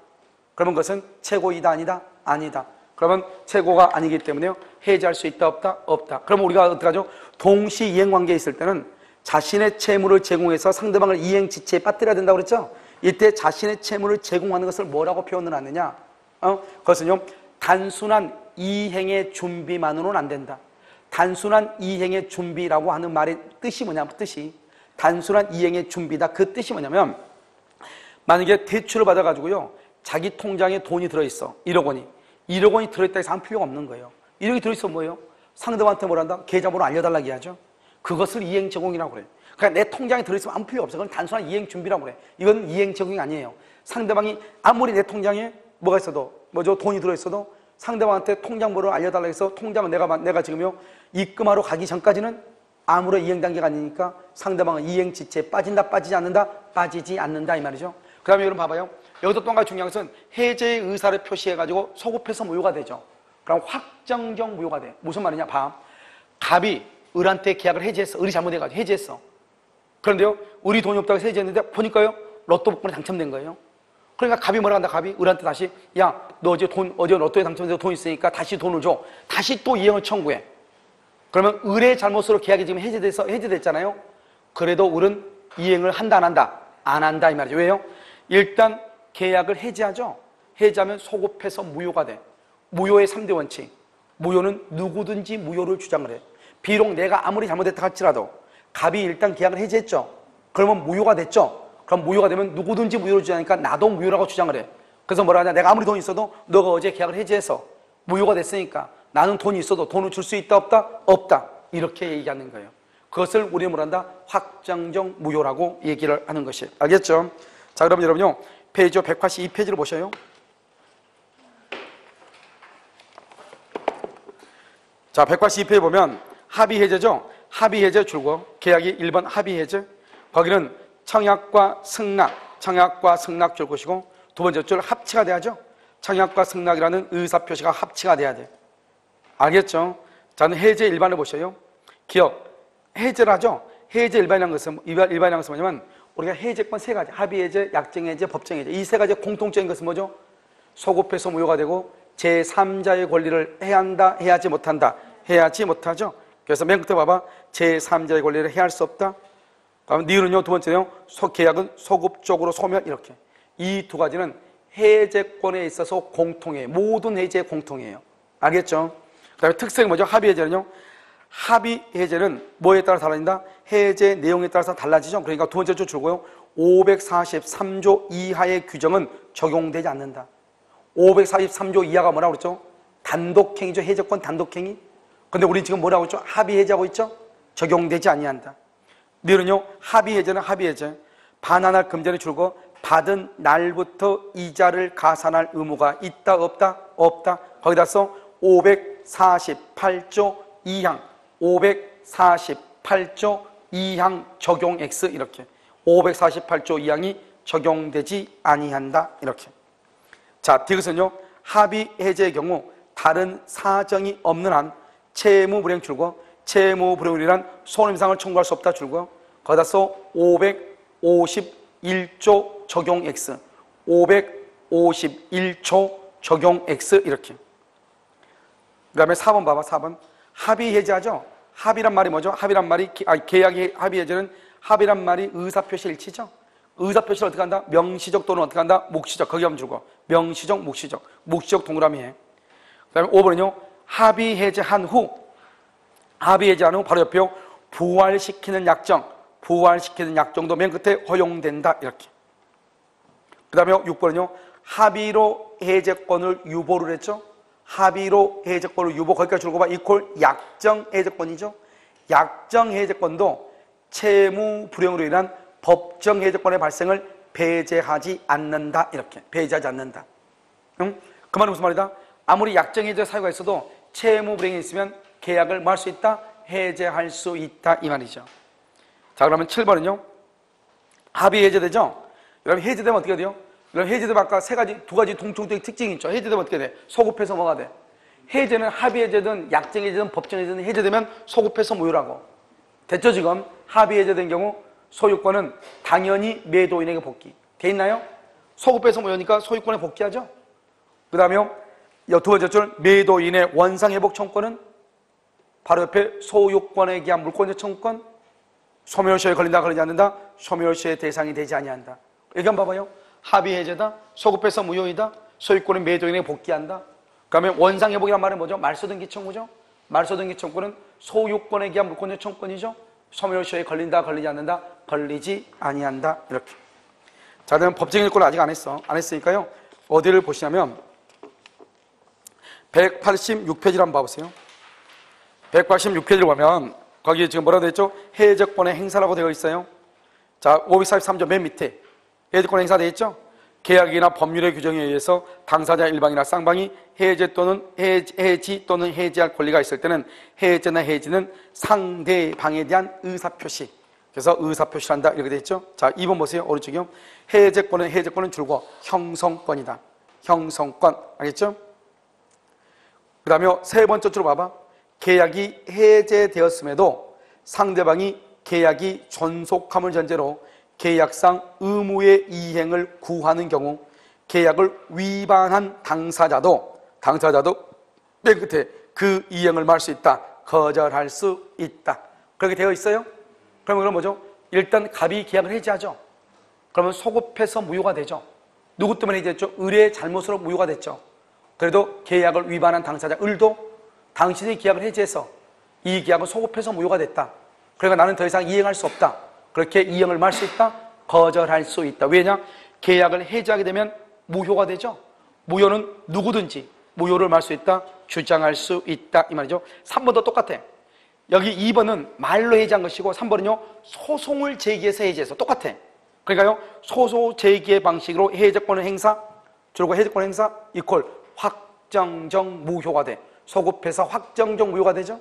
그러면 그것은 채고이다 아니다? 아니다. 그러면 채고가 아니기 때문에 해제할 수 있다 없다? 없다. 그러면 우리가 어떻게 하죠? 동시 이행관계에 있을 때는 자신의 채무를 제공해서 상대방을 이행지체에 빠뜨려야 된다고 그랬죠? 이때 자신의 채무를 제공하는 것을 뭐라고 표현을 하느냐? 그것은요 단순한 이행의 준비만으로는 안 된다. 단순한 이행의 준비라고 하는 말의 뜻이 뭐냐면 뜻이 단순한 이행의 준비다. 그 뜻이 뭐냐면 만약에 대출을 받아가지고요 자기 통장에 돈이 들어있어 1억 원이 1억 원이 들어있다 해서 안 필요가 없는 거예요. 1억이 들어있어 뭐예요? 상대방한테 뭘 한다? 계좌번호 알려달라고 해야죠. 그것을 이행 제공이라고 그래요. 그러니까 내 통장에 들어있으면 아무 필요가 없어. 그건 단순한 이행 준비라고 그래. 이건 이행 제공이 아니에요. 상대방이 아무리 내 통장에 뭐가 있어도 뭐죠? 돈이 들어있어도 상대방한테 통장번호를 알려달라고 해서 통장을 내가 지금요 입금하러 가기 전까지는 아무런 이행 단계가 아니니까 상대방은 이행 지체에 빠진다 빠지지 않는다 빠지지 않는다 이 말이죠. 그 다음에 여러분 봐봐요. 여기서 또 한 가지 중요한 것은 해제의 의사를 표시해가지고 소급해서 무효가 되죠. 그럼 확정적 무효가 돼. 무슨 말이냐? 봐. 갑이 을한테 계약을 해지했어. 을이 잘못해가지고 해지했어. 그런데요 을이 돈이 없다고 해서 해지했는데 보니까요 로또 복권에 당첨된 거예요. 그러니까 갑이 뭐라 한다? 갑이 을한테 다시 야 너 어제 로또에 당첨돼서 돈 있으니까 다시 돈을 줘. 다시 또 이행을 청구해. 그러면 을의 잘못으로 계약이 지금 해제됐잖아요. 그래도 을은 이행을 한다 안 한다? 안 한다 이 말이죠. 왜요? 일단 계약을 해지하죠. 해지하면 소급해서 무효가 돼. 무효의 3대 원칙. 무효는 누구든지 무효를 주장을 해. 비록 내가 아무리 잘못했다 할지라도 갑이 일단 계약을 해지했죠. 그러면 무효가 됐죠. 그럼 무효가 되면 누구든지 무효를 주장하니까 나도 무효라고 주장을 해. 그래서 뭐라 하냐? 내가 아무리 돈이 있어도 너가 어제 계약을 해지해서 무효가 됐으니까 나는 돈이 있어도 돈을 줄 수 있다 없다? 없다. 이렇게 얘기하는 거예요. 그것을 우리는 뭐라 한다? 확정적 무효라고 얘기를 하는 것이. 알겠죠? 자, 그러면 여러분요. 페이지 182페이지를 보셔요. 자, 182페이지 보면 합의 해제죠? 합의 해제 줄고 계약이 1번 합의 해제. 거기는 청약과 승낙 줄 것이고 두 번째 줄 합치가 돼야죠. 청약과 승낙이라는 의사표시가 합치가 돼야 돼. 알겠죠? 저는 해제 일반을 보셔요. 기억, 해제를 하죠. 해제 일반이라는 것은 뭐냐면 우리가 해제권 세 가지, 합의 해제, 약정 해제, 법정 해제 이 세 가지 공통적인 것은 뭐죠? 소급해서 무효가 되고 제3자의 권리를 해야 한다, 해야지 못한다, 해야지 못하죠. 그래서 맨 끝에 봐봐. 제3자의 권리를 해야 할 수 없다. 그럼 니은은요, 두 번째요. 계약은 소급적으로 소멸 이렇게. 이 두 가지는 해제권에 있어서 공통해요. 모든 해제에 공통해요. 알겠죠? 그 다음에 특성이 뭐죠? 합의 해제는요. 합의 해제는 뭐에 따라 달라진다? 해제 내용에 따라서 달라지죠. 그러니까 두 번째 줄 줄고요. 543조 이하의 규정은 적용되지 않는다. 543조 이하가 뭐라고 그랬죠? 단독행위죠. 해제권 단독행위. 근데 우리 지금 뭐라고 했죠? 합의 해제하고 있죠? 적용되지 아니한다. 니은은요. 합의 해제는 합의 해제. 반환할 금전을 줄고 받은 날부터 이자를 가산할 의무가 있다 없다? 없다. 거기다 써 548조 2항 548조 2항 적용 X 이렇게 548조 2항이 적용되지 아니한다 이렇게. 자, 이것은요 합의 해제의 경우 다른 사정이 없는 한 채무 불이행 줄고 채무 불이행이란 손해배상을 청구할 수 없다 줄고요. 거기다 써 551조 적용 X 551조 적용 X 이렇게. 그 다음에 4번 봐봐. 4번 합의 해제하죠. 합의란 말이 뭐죠? 합의란 말이 계약의 합의 해제는 합의란 말이 의사표시 일치죠. 의사표시를 어떻게 한다? 명시적 또는 어떻게 한다? 묵시적. 거기 한번 줄거. 명시적, 묵시적. 묵시적 동그라미 해. 그 다음에 5번은요. 합의 해제한 후 바로 옆에요. 부활시키는 약정도 맨 끝에 허용된다. 이렇게. 그 다음에 6번은요. 합의로 해제권을 유보를 했죠. 합의로 해제권을 유보. 거기까지 줄거 봐. 이퀄 약정 해제권이죠. 약정 해제권도 채무 불이행으로 인한 법정 해제권의 발생을 배제하지 않는다. 이렇게. 배제하지 않는다. 그 말은 무슨 말이다? 아무리 약정 해제 사유가 있어도 채무 불이행이 있으면 계약을 뭐 할 수 있다? 해제할 수 있다. 이 말이죠. 자, 그러면 7번은요. 합의 해제되죠? 여러분 해제되면 어떻게 돼요? 여러분 해제되면 아까 두 가지 공통적인 특징이 있죠. 해제되면 어떻게 돼? 소급해서 뭐가 돼? 해제는 합의 해제든 약정 해제든 법정 해제든 해제되면 소급해서 무효라고. 됐죠 지금? 합의 해제된 경우 소유권은 당연히 매도인에게 복귀. 돼 있나요? 소급해서 무효니까 소유권에 복귀하죠. 그 다음에 두 번째 줄 매도인의 원상회복 청구권은 바로 옆에 소유권에 기한 물권자 청구권. 소멸시효에 걸린다 걸리지 않는다. 소멸시효의 대상이 되지 아니한다. 여기 한번 봐봐요. 합의 해제다. 소급해서 무효이다. 소유권은 매도인에게 복귀한다. 그 다음에 원상회복이란 말은 뭐죠? 말소등기 청구죠. 말소등기 청구는 소유권에 기한 물권자 청구권이죠. 소멸시효에 걸린다 걸리지 않는다. 걸리지 아니한다. 이렇게. 자, 그러면 법정일 권을 아직 안 했으니까요. 어디를 보시냐면 186페이지를 한번 봐보세요. 186페이지를 보면 거기 지금 뭐라고 되어 있죠? 해제권의 행사라고 되어 있어요. 자, 543조 맨 밑에 해제권 행사 되어 있죠? 계약이나 법률의 규정에 의해서 당사자 일방이나 쌍방이 해지 또는 해지할 권리가 있을 때는 해제나 해지는 상대방에 대한 의사표시. 그래서 의사표시를 한다. 이렇게 되어 있죠? 자, 2번 보세요. 오른쪽이요. 해제권은 줄고 형성권이다. 형성권. 알겠죠? 그 다음에 세 번째 줄로 봐봐. 계약이 해제되었음에도 상대방이 계약이 존속함을 전제로 계약상 의무의 이행을 구하는 경우 계약을 위반한 당사자도 맨 끝에 그 이행을 말 수 있다. 거절할 수 있다. 그렇게 되어 있어요? 그러면 그건 뭐죠? 일단 갑이 계약을 해지하죠. 그러면 소급해서 무효가 되죠. 누구 때문에 해지했죠? 을의 잘못으로 무효가 됐죠. 그래도 계약을 위반한 당사자 을도 당신이 계약을 해지해서 이 계약은 소급해서 무효가 됐다. 그러니까 나는 더 이상 이행할 수 없다. 그렇게 이행을 말 수 있다. 거절할 수 있다. 왜냐? 계약을 해지하게 되면 무효가 되죠. 무효는 누구든지 무효를 말 수 있다. 주장할 수 있다. 이 말이죠. 3번도 똑같아. 여기 2번은 말로 해지한 것이고 3번은요. 소송을 제기해서 해지해서 똑같아. 그러니까요. 소송 제기의 방식으로 해제권을 행사 줄고 해제권 행사 이퀄 확정적 무효가 돼. 소급해서 확정적 무효가 되죠.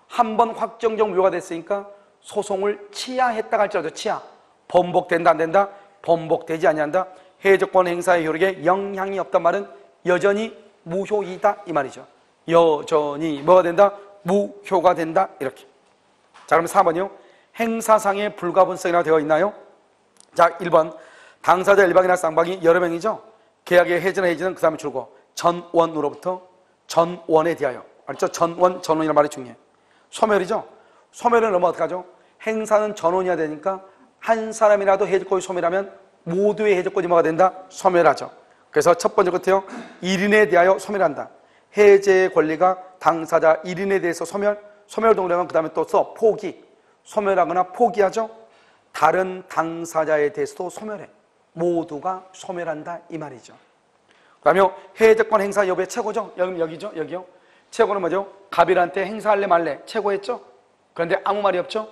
한 번 확정적 무효가 됐으니까 소송을 취하했다가 할지라도 취하. 번복된다 안 된다? 번복되지 아니한다. 해제권 행사의 효력에 영향이 없단 말은 여전히 무효이다 이 말이죠. 여전히 뭐가 된다? 무효가 된다. 이렇게. 자, 그럼 4번이요. 행사상의 불가분성이라고 되어 있나요? 자, 1번 당사자 일방이나 쌍방이 여러 명이죠. 계약의 해제나 해지는 그 다음에 줄고 전원으로부터 전원에 대하여. 알죠? 전원이라는 말이 중요해. 소멸이죠. 소멸은 그러면 어떡하죠? 행사는 전원이어야 되니까 한 사람이라도 해제권이 소멸하면 모두의 해제권이 뭐가 된다? 소멸하죠. 그래서 첫 번째 끝에요. 1인에 대하여 소멸한다. 해제의 권리가 당사자 1인에 대해서 소멸 동그라면 그 다음에 또 써 포기. 소멸하거나 포기하죠. 다른 당사자에 대해서도 소멸해. 모두가 소멸한다 이 말이죠. 그 다음에 해제권 행사 여부의 최고죠. 여기죠. 여기요. 최고는 뭐죠? 갑일한테 행사할래 말래 최고했죠. 그런데 아무 말이 없죠.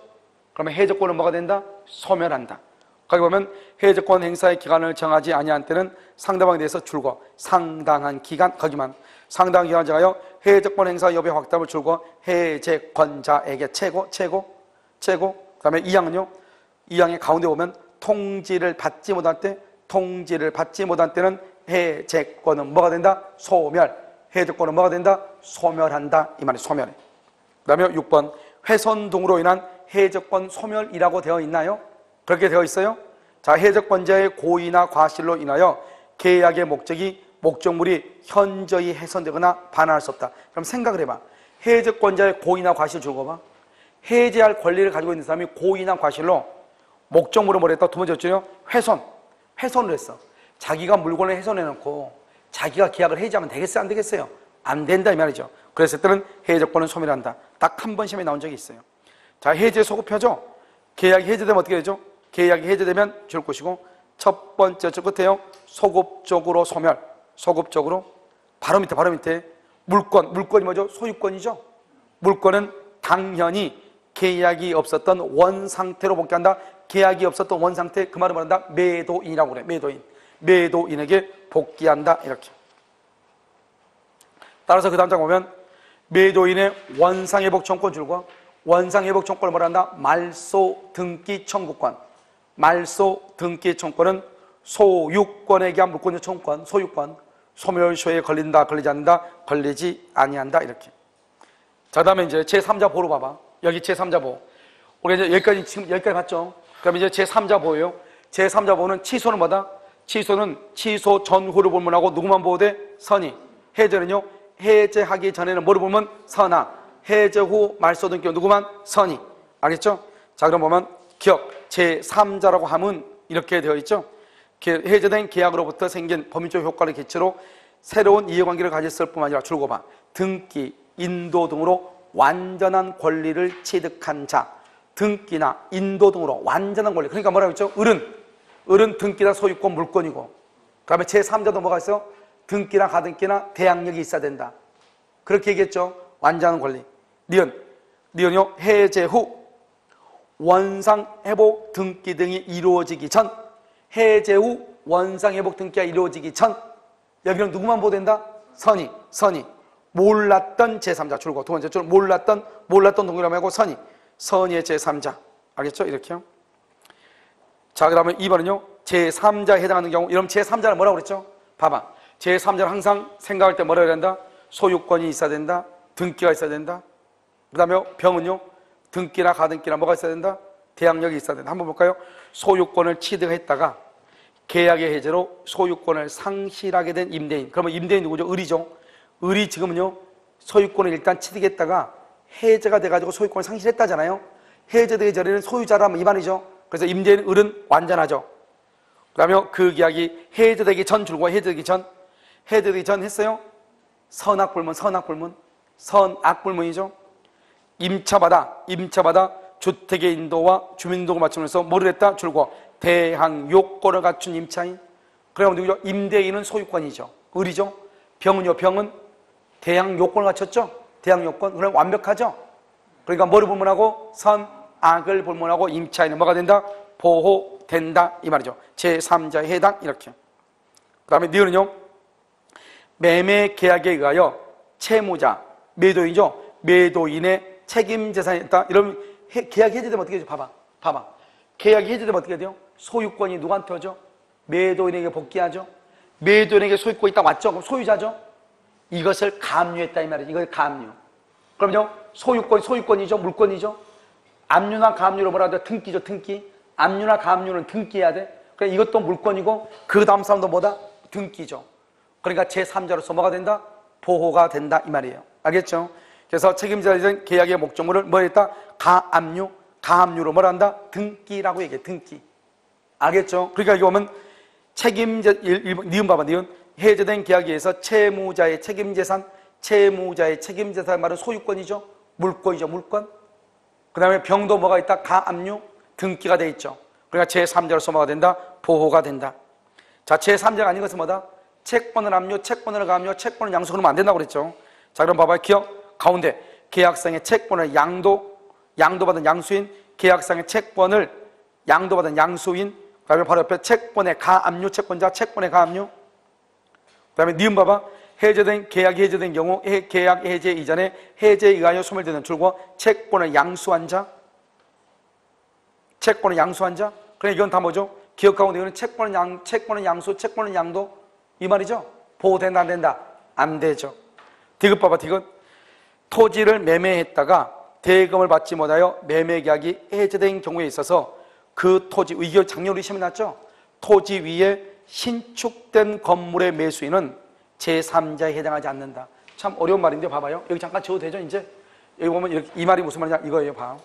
그러면 해제권은 뭐가 된다? 소멸한다. 거기 보면 해제권 행사의 기간을 정하지 아니한 때는 상대방에 대해서 줄고 상당한 기간 거기만 상당한 기간을 정하여 해제권 행사 여부의 확답을 줄고 해제권자에게 최고 그 다음에 2항은요. 2항의 가운데 보면 통지를 받지 못할 때는 해제권은 뭐가 된다? 소멸. 해제권은 뭐가 된다? 소멸한다 이 말이 소멸해. 그 다음에 6번 훼손 등으로 인한 해제권 소멸이라고 되어 있나요? 그렇게 되어 있어요. 자, 해제권자의 고의나 과실로 인하여 계약의 목적이 목적물이 현저히 훼손되거나 반환할 수 없다. 그럼 생각을 해봐. 해제권자의 고의나 과실 줄거 봐. 해제할 권리를 가지고 있는 사람이 고의나 과실로 목적물을 뭘 했다? 두 번째 였죠? 훼손을 했어. 자기가 물건을 훼손해놓고 자기가 계약을 해지하면 되겠어요? 안 되겠어요? 안 된다 이 말이죠. 그랬을 때는 해제권은 소멸한다. 딱 한 번 시험에 나온 적이 있어요. 자, 해제 소급표죠. 계약이 해제되면 어떻게 되죠? 계약이 해제되면 줄 것이고, 첫 번째 줄 끝에요. 소급적으로 소멸. 소급적으로. 바로 밑에 물건이 뭐죠? 소유권이죠. 물건은 당연히 계약이 없었던 원상태로 복귀한다. 계약이 없었던 원상태, 그 말은 뭐란다? 매도인이라고 그래. 매도인에게 복귀한다. 이렇게. 따라서 그 다음 장 보면 매도인의 원상회복 청구권 줄과 원상회복 청구권을 뭐란다? 말소 등기 청구권. 말소 등기 청구권은 소유권에 대한 물권의 청구권, 소유권. 소멸시효에 걸린다, 걸리지 않는다, 걸리지 아니한다. 이렇게. 자, 다음에 이제 제3자 보로 봐봐. 여기 제3자 보. 우리 이제 여기까지, 지금 여기까지 봤죠? 그럼 이제 제3자 보예요. 제3자 보는 취소는 뭐다? 취소는 취소 전후를 불문하고 누구만 보호돼? 선의. 해제는요? 해제하기 전에는 뭐를 보면? 선하. 해제 후 말소 등기 누구만? 선의. 알겠죠? 자, 그럼 보면 기억. 제3자라고 하면 이렇게 되어 있죠? 해제된 계약으로부터 생긴 법률적 효과를 기초로 새로운 이해관계를 가졌을 뿐만 아니라 줄거 봐. 등기, 인도 등으로 완전한 권리를 취득한 자. 등기나 인도 등으로 완전한 권리. 그러니까 뭐라고 했죠? 을은 등기나 소유권, 물권이고. 그 다음에 제3자도 뭐가 있어요? 등기나 가등기나 대항력이 있어야 된다. 그렇게 얘기했죠? 완전한 권리. 니은요, 해제 후 원상회복 등기 등이 이루어지기 전, 해제 후 원상회복 등기가 이루어지기 전, 여기는 누구만 보호된다? 선의. 몰랐던 제3자 줄고, 두 번째 줄 몰랐던 동일함이 하고 선의의 제3자. 알겠죠? 이렇게요. 자, 그 다음에 2번은요, 제3자에 해당하는 경우, 이러면 제3자는 뭐라고 그랬죠? 봐봐. 제3자는 항상 생각할 때 뭐라고 해야 된다? 소유권이 있어야 된다. 등기가 있어야 된다. 그 다음에 병은요, 등기나 가등기나 뭐가 있어야 된다? 대항력이 있어야 된다. 한번 볼까요? 소유권을 취득했다가 계약의 해제로 소유권을 상실하게 된 임대인. 그러면 임대인 누구죠? 을이죠. 을이 지금은요, 소유권을 일단 취득했다가 해제가 돼가지고 소유권을 상실했다잖아요. 해제되기 전에는 소유자라면 이 말이죠. 그래서 임대인 을은 완전하죠. 그 다음에 그 계약이 해제되기 전 줄과 해제되기 전 했어요. 선악불문이죠. 임차받아 주택의 인도와 주민등록을 맞추면서 뭐를 했다? 줄과 대항 요건을 갖춘 임차인. 그러면 누구죠? 임대인은 소유권이죠. 을이죠. 병은 대항 요건을 갖췄죠. 대항 요건. 그럼 완벽하죠. 그러니까 뭐를 불문하고? 선악을 불문하고 임차인은 뭐가 된다? 보호된다 이 말이죠. 제3자에 해당. 이렇게. 그 다음에 니은은요, 매매 계약에 의하여 채무자, 매도인이죠. 매도인의 책임 재산이 있다. 이러면 계약이 해제되면 어떻게 되죠? 봐봐. 계약이 해제되면 어떻게 돼요? 소유권이 누구한테 오죠? 매도인에게 복귀하죠. 매도인에게 소유권이 있다 왔죠? 그럼 소유자죠. 이것을 가압류했다 이 말이에요. 이걸 가압류. 그럼요, 소유권이죠. 물권이죠. 압류나 가압류로 뭐라 해야 돼? 등기죠. 등기. 압류나 가압류는 등기해야 돼. 그러니까 이것도 물권이고 그 다음 사람도 뭐다? 등기죠. 그러니까 제3자로서 뭐가 된다? 보호가 된다 이 말이에요. 알겠죠? 그래서 책임자에 대한 계약의 목적물을 뭐 했다? 가압류로 뭐라 한다? 등기라고 얘기해. 등기. 알겠죠? 그러니까 이거 보면 책임자, 니은 봐봐. 니은 해제된 계약에 의해서 채무자의 책임재산, 말은 소유권이죠. 물권이죠. 물권. 그 다음에 병도 뭐가 있다? 가압류, 등기가 돼 있죠. 그러니까 제3자로서 뭐가 된다? 보호가 된다. 자, 제3자가 아닌 것은 뭐다? 채권을 압류, 채권을 가압류, 채권을 양수. 그러면 안 된다고 그랬죠. 자, 그럼 봐봐요. 기억 가운데 계약상의 채권을 양도받은 양수인, 계약상의 채권을 양도받은 양수인, 그 다음에 바로 옆에 채권의 가압류, 채권자, 채권의 가압류. 그 다음에 니은 봐봐. 계약이 해제된 경우 계약 해제 이전에 해제에 의하여 소멸되는 줄과 채권을 양수한 자. 그러니까 이건 다 뭐죠? 기억 가운데 이거는 채권은 양수, 채권은 양도 이 말이죠. 보호된다 안 된다? 안 되죠. 디귿 봐봐. 디귿. 토지를 매매했다가 대금을 받지 못하여 매매 계약이 해제된 경우에 있어서 그 토지, 이게 작년 우리 시험에 났죠? 토지 위에 신축된 건물의 매수인은 제3자에 해당하지 않는다. 참 어려운 말인데 봐봐요. 여기 잠깐 지워도 되죠 이제? 여기 보면 이렇게, 이 말이 무슨 말이냐 이거예요. 봐.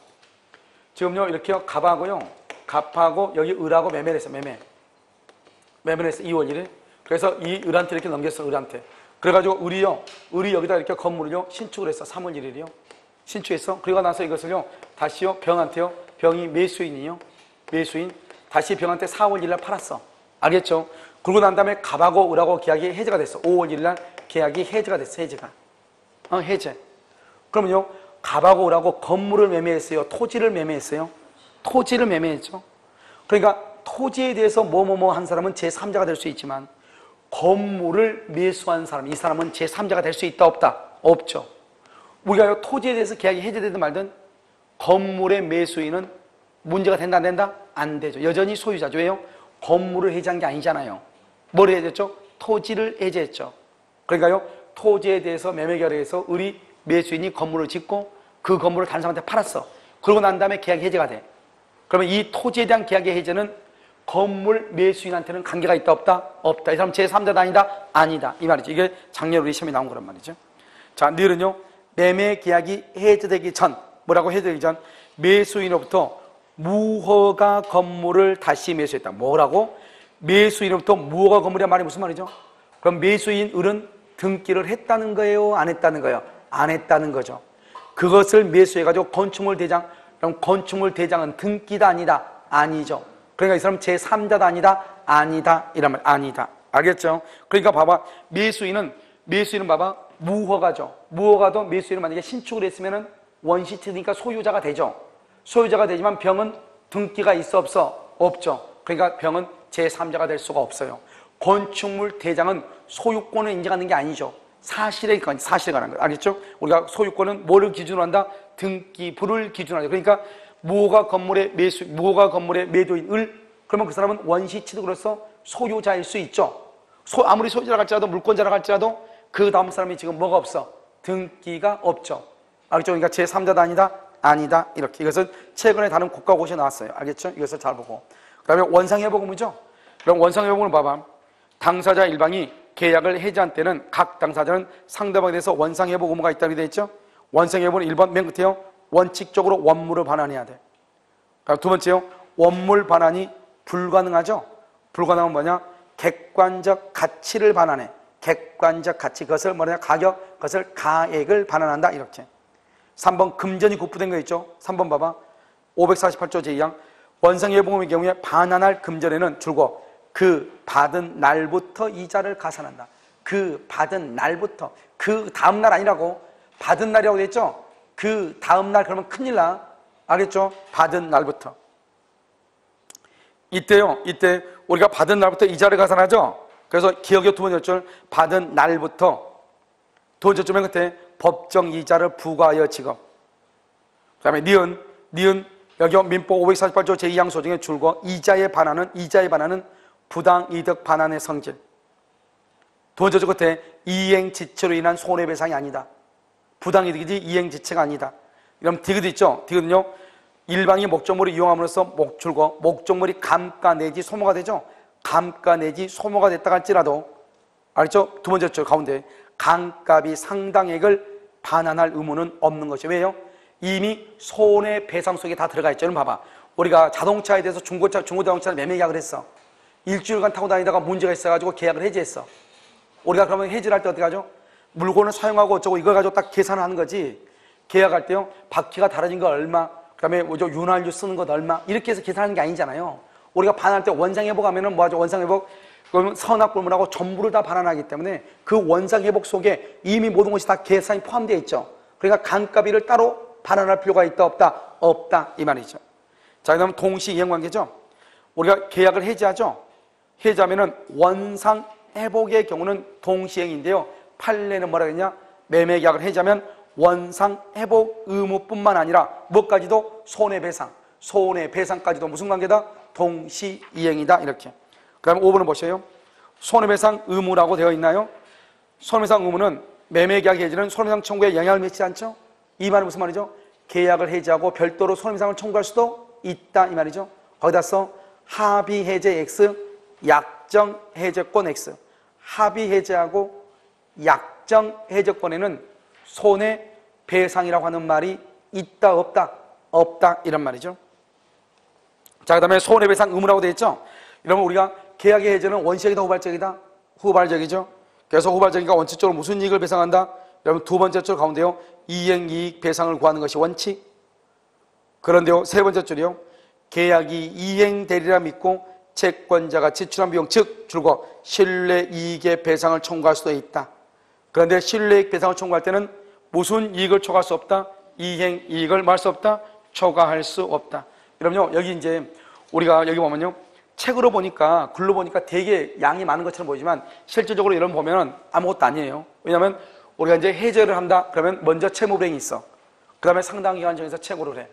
지금요 이렇게요 갑하고요 갑하고 여기 을하고 매매를 했어. 매매를 했어 2월 1일. 그래서 이 을한테 이렇게 넘겼어. 을한테. 그래가지고 을이 여기다 이렇게 건물을요 신축을 했어. 3월 1일이요 신축했어. 그리고 나서 이것을요 다시요 병한테요, 병이 매수인이요 매수인, 다시 병한테 4월 1일 날 팔았어. 알겠죠? 그러고 난 다음에 갑하고 을하고 계약이 해제가 됐어. 5월 1일 날 계약이 해제가 됐어. 해제가 해제. 그러면요 갑하고 을하고 건물을 매매했어요, 토지를 매매했어요? 토지를 매매했죠. 그러니까 토지에 대해서 뭐뭐뭐 한 사람은 제3자가 될 수 있지만 건물을 매수한 사람, 이 사람은 제3자가 될 수 있다 없다? 없죠. 우리가 토지에 대해서 계약이 해제되든 말든 건물의 매수인은 문제가 된다 안 된다? 안 되죠. 여전히 소유자죠. 왜요? 건물을 해제한 게 아니잖아요. 뭘 해제했죠? 토지를 해제했죠. 그러니까요 토지에 대해서 매매 계약에서 을이 매수인이 건물을 짓고 그 건물을 다른 사람한테 팔았어. 그러고 난 다음에 계약이 해제가 돼. 그러면 이 토지에 대한 계약의 해제는 건물 매수인한테는 관계가 있다 없다? 없다. 이 사람 제3자다 아니다? 아니다. 이 말이죠. 이게 작년 우리 시험에 나온 거란 말이죠. 자, 늘은요 매매 계약이 해제되기 전, 뭐라고 해제되기 전 매수인으로부터 무허가 건물을 다시 매수했다. 뭐라고? 매수인으로부터 무허가 건물이란 말이 무슨 말이죠? 그럼 매수인 을은 등기를 했다는 거예요? 안 했다는 거예요? 안 했다는 거죠. 그것을 매수해가지고 건축물 대장, 그럼 건축물 대장은 등기다 아니다? 아니죠. 그러니까 이 사람 제3자다 아니다? 아니다. 이란 말, 아니다. 알겠죠? 그러니까 봐봐. 매수인은 봐봐. 무허가죠. 무허가도 매수인은 만약에 신축을 했으면은 원시트니까 소유자가 되죠. 소유자가 되지만 병은 등기가 있어 없어? 없죠. 그러니까 병은 제3자가 될 수가 없어요. 건축물 대장은 소유권을 인정하는 게 아니죠. 사실에 관한 거. 알겠죠? 우리가 소유권은 뭐를 기준으로 한다? 등기부를 기준으로 한다. 그러니까 무허가 건물의 매도인 을, 그러면 그 사람은 원시 취득으로서 소유자일 수 있죠. 아무리 소유자라 할지라도, 물권자라 할지라도 그 다음 사람이 지금 뭐가 없어? 등기가 없죠. 알겠죠? 그러니까 제3자다 아니다? 아니다. 이렇게. 이것은 최근에 다른 국가고시에 나왔어요. 알겠죠? 이것을 잘 보고. 그 다음에 원상회복의무죠? 그럼 원상회복은 봐봐. 당사자 일방이 계약을 해지한 때는 각 당사자는 상대방에 대해서 원상회복 의무가 있다고 되어 있죠? 원상회복은 1번 맨 끝에요. 원칙적으로 원물을 반환해야 돼. 두 번째요. 원물 반환이 불가능하죠? 불가능한 뭐냐? 객관적 가치를 반환해. 객관적 가치. 그것을 뭐냐? 가격, 그것을 가액을 반환한다. 이렇게. 3번 금전이 국부된 거 있죠? 3번 봐봐. 548조 제2항. 원상회복의 경우에 반환할 금전에는 줄곧 그 받은 날부터 이자를 가산한다. 그 받은 날부터. 그 다음 날 아니라고. 받은 날이라고 됐죠? 그 다음 날 그러면 큰일 나. 알겠죠? 받은 날부터. 이때 우리가 받은 날부터 이자를 가산하죠? 그래서 기억의 두 번째 줄 받은 날부터 두 번째 줄 맨 끝에 법정 이자를 부과하여 지급. 그 다음에 니은 여기 민법 548조 제2항 소중에 줄고 이자의 반환은 부당이득 반환의 성질. 두 번째 줄 끝에 이행지체로 인한 손해배상이 아니다. 부당이득이지 이행지체가 아니다. 이러면 디귿 있죠? 디귿은요 일방이 목적물을 이용함으로써 목적물이 감가 내지 소모가 되죠? 감가 내지 소모가 됐다 할지라도 알죠? 두 번째 줄 가운데 감값이 상당액을 반환할 의무는 없는 것이죠. 왜요? 이미 손해배상 속에 다 들어가 있죠. 봐봐. 우리가 자동차에 대해서 중고자동차를 매매 계약을 했어. 일주일간 타고 다니다가 문제가 있어가지고 계약을 해지했어. 우리가 그러면 해지를 할 때 어떻게 하죠? 물건을 사용하고 어쩌고 이걸 가지고 딱 계산을 하는 거지. 계약할 때요 바퀴가 달아진 거 얼마, 그 다음에 윤활유 쓰는 것 얼마, 이렇게 해서 계산하는 게 아니잖아요. 우리가 반환할 때 원상회복 하면은 뭐 하죠? 원상회복 그러면 선악불문하고 전부를 다 반환하기 때문에 그 원상회복 속에 이미 모든 것이 다 계산이 포함되어 있죠. 그러니까 감가비를 따로 반환할 필요가 있다 없다? 없다 이 말이죠. 자, 그다음 동시이행관계죠. 우리가 계약을 해지하죠. 해지하면은 원상회복의 경우는 동시행인데요. 판례는 뭐라 그랬냐? 매매계약을 해지하면 원상회복 의무뿐만 아니라 뭐까지도 손해배상까지도 무슨 관계다? 동시이행이다. 이렇게. 그 다음에 5번을 보세요. 손해배상 의무라고 되어 있나요? 손해배상 의무는 매매계약 해지는 손해배상 청구에 영향을 미치지 않죠? 이 말은 무슨 말이죠? 계약을 해지하고 별도로 손해배상을 청구할 수도 있다 이 말이죠. 거기다 써 합의해제 X, 약정해제권 X. 합의해제하고 약정 해적권에는 손해배상이라고 하는 말이 있다 없다? 없다 이런 말이죠. 자, 그 다음에 손해배상 의무라고 되어 있죠. 이러면 우리가 계약의 해제는 원시적이다 후발적이다? 후발적이죠. 그래서 후발적이니까 원칙적으로 무슨 이익을 배상한다? 여러분 두 번째 줄 가운데요, 이행이익 배상을 구하는 것이 원칙. 그런데요, 세 번째 줄이요, 계약이 이행되리라 믿고 채권자가 지출한 비용, 즉 줄곧 신뢰이익의 배상을 청구할 수도 있다. 그런데 신뢰이익 배상을 청구할 때는 무슨 이익을 초과할 수 없다? 이행이익을 말 수 없다? 초과할 수 없다. 그럼요, 여기 이제 우리가 여기 보면요, 책으로 보니까 글로 보니까 되게 양이 많은 것처럼 보이지만 실질적으로 이런 보면은 아무것도 아니에요. 왜냐하면 우리가 이제 해제를 한다 그러면 먼저 채무불이행이 있어. 그 다음에 상당 기간 정해서 채고를 해.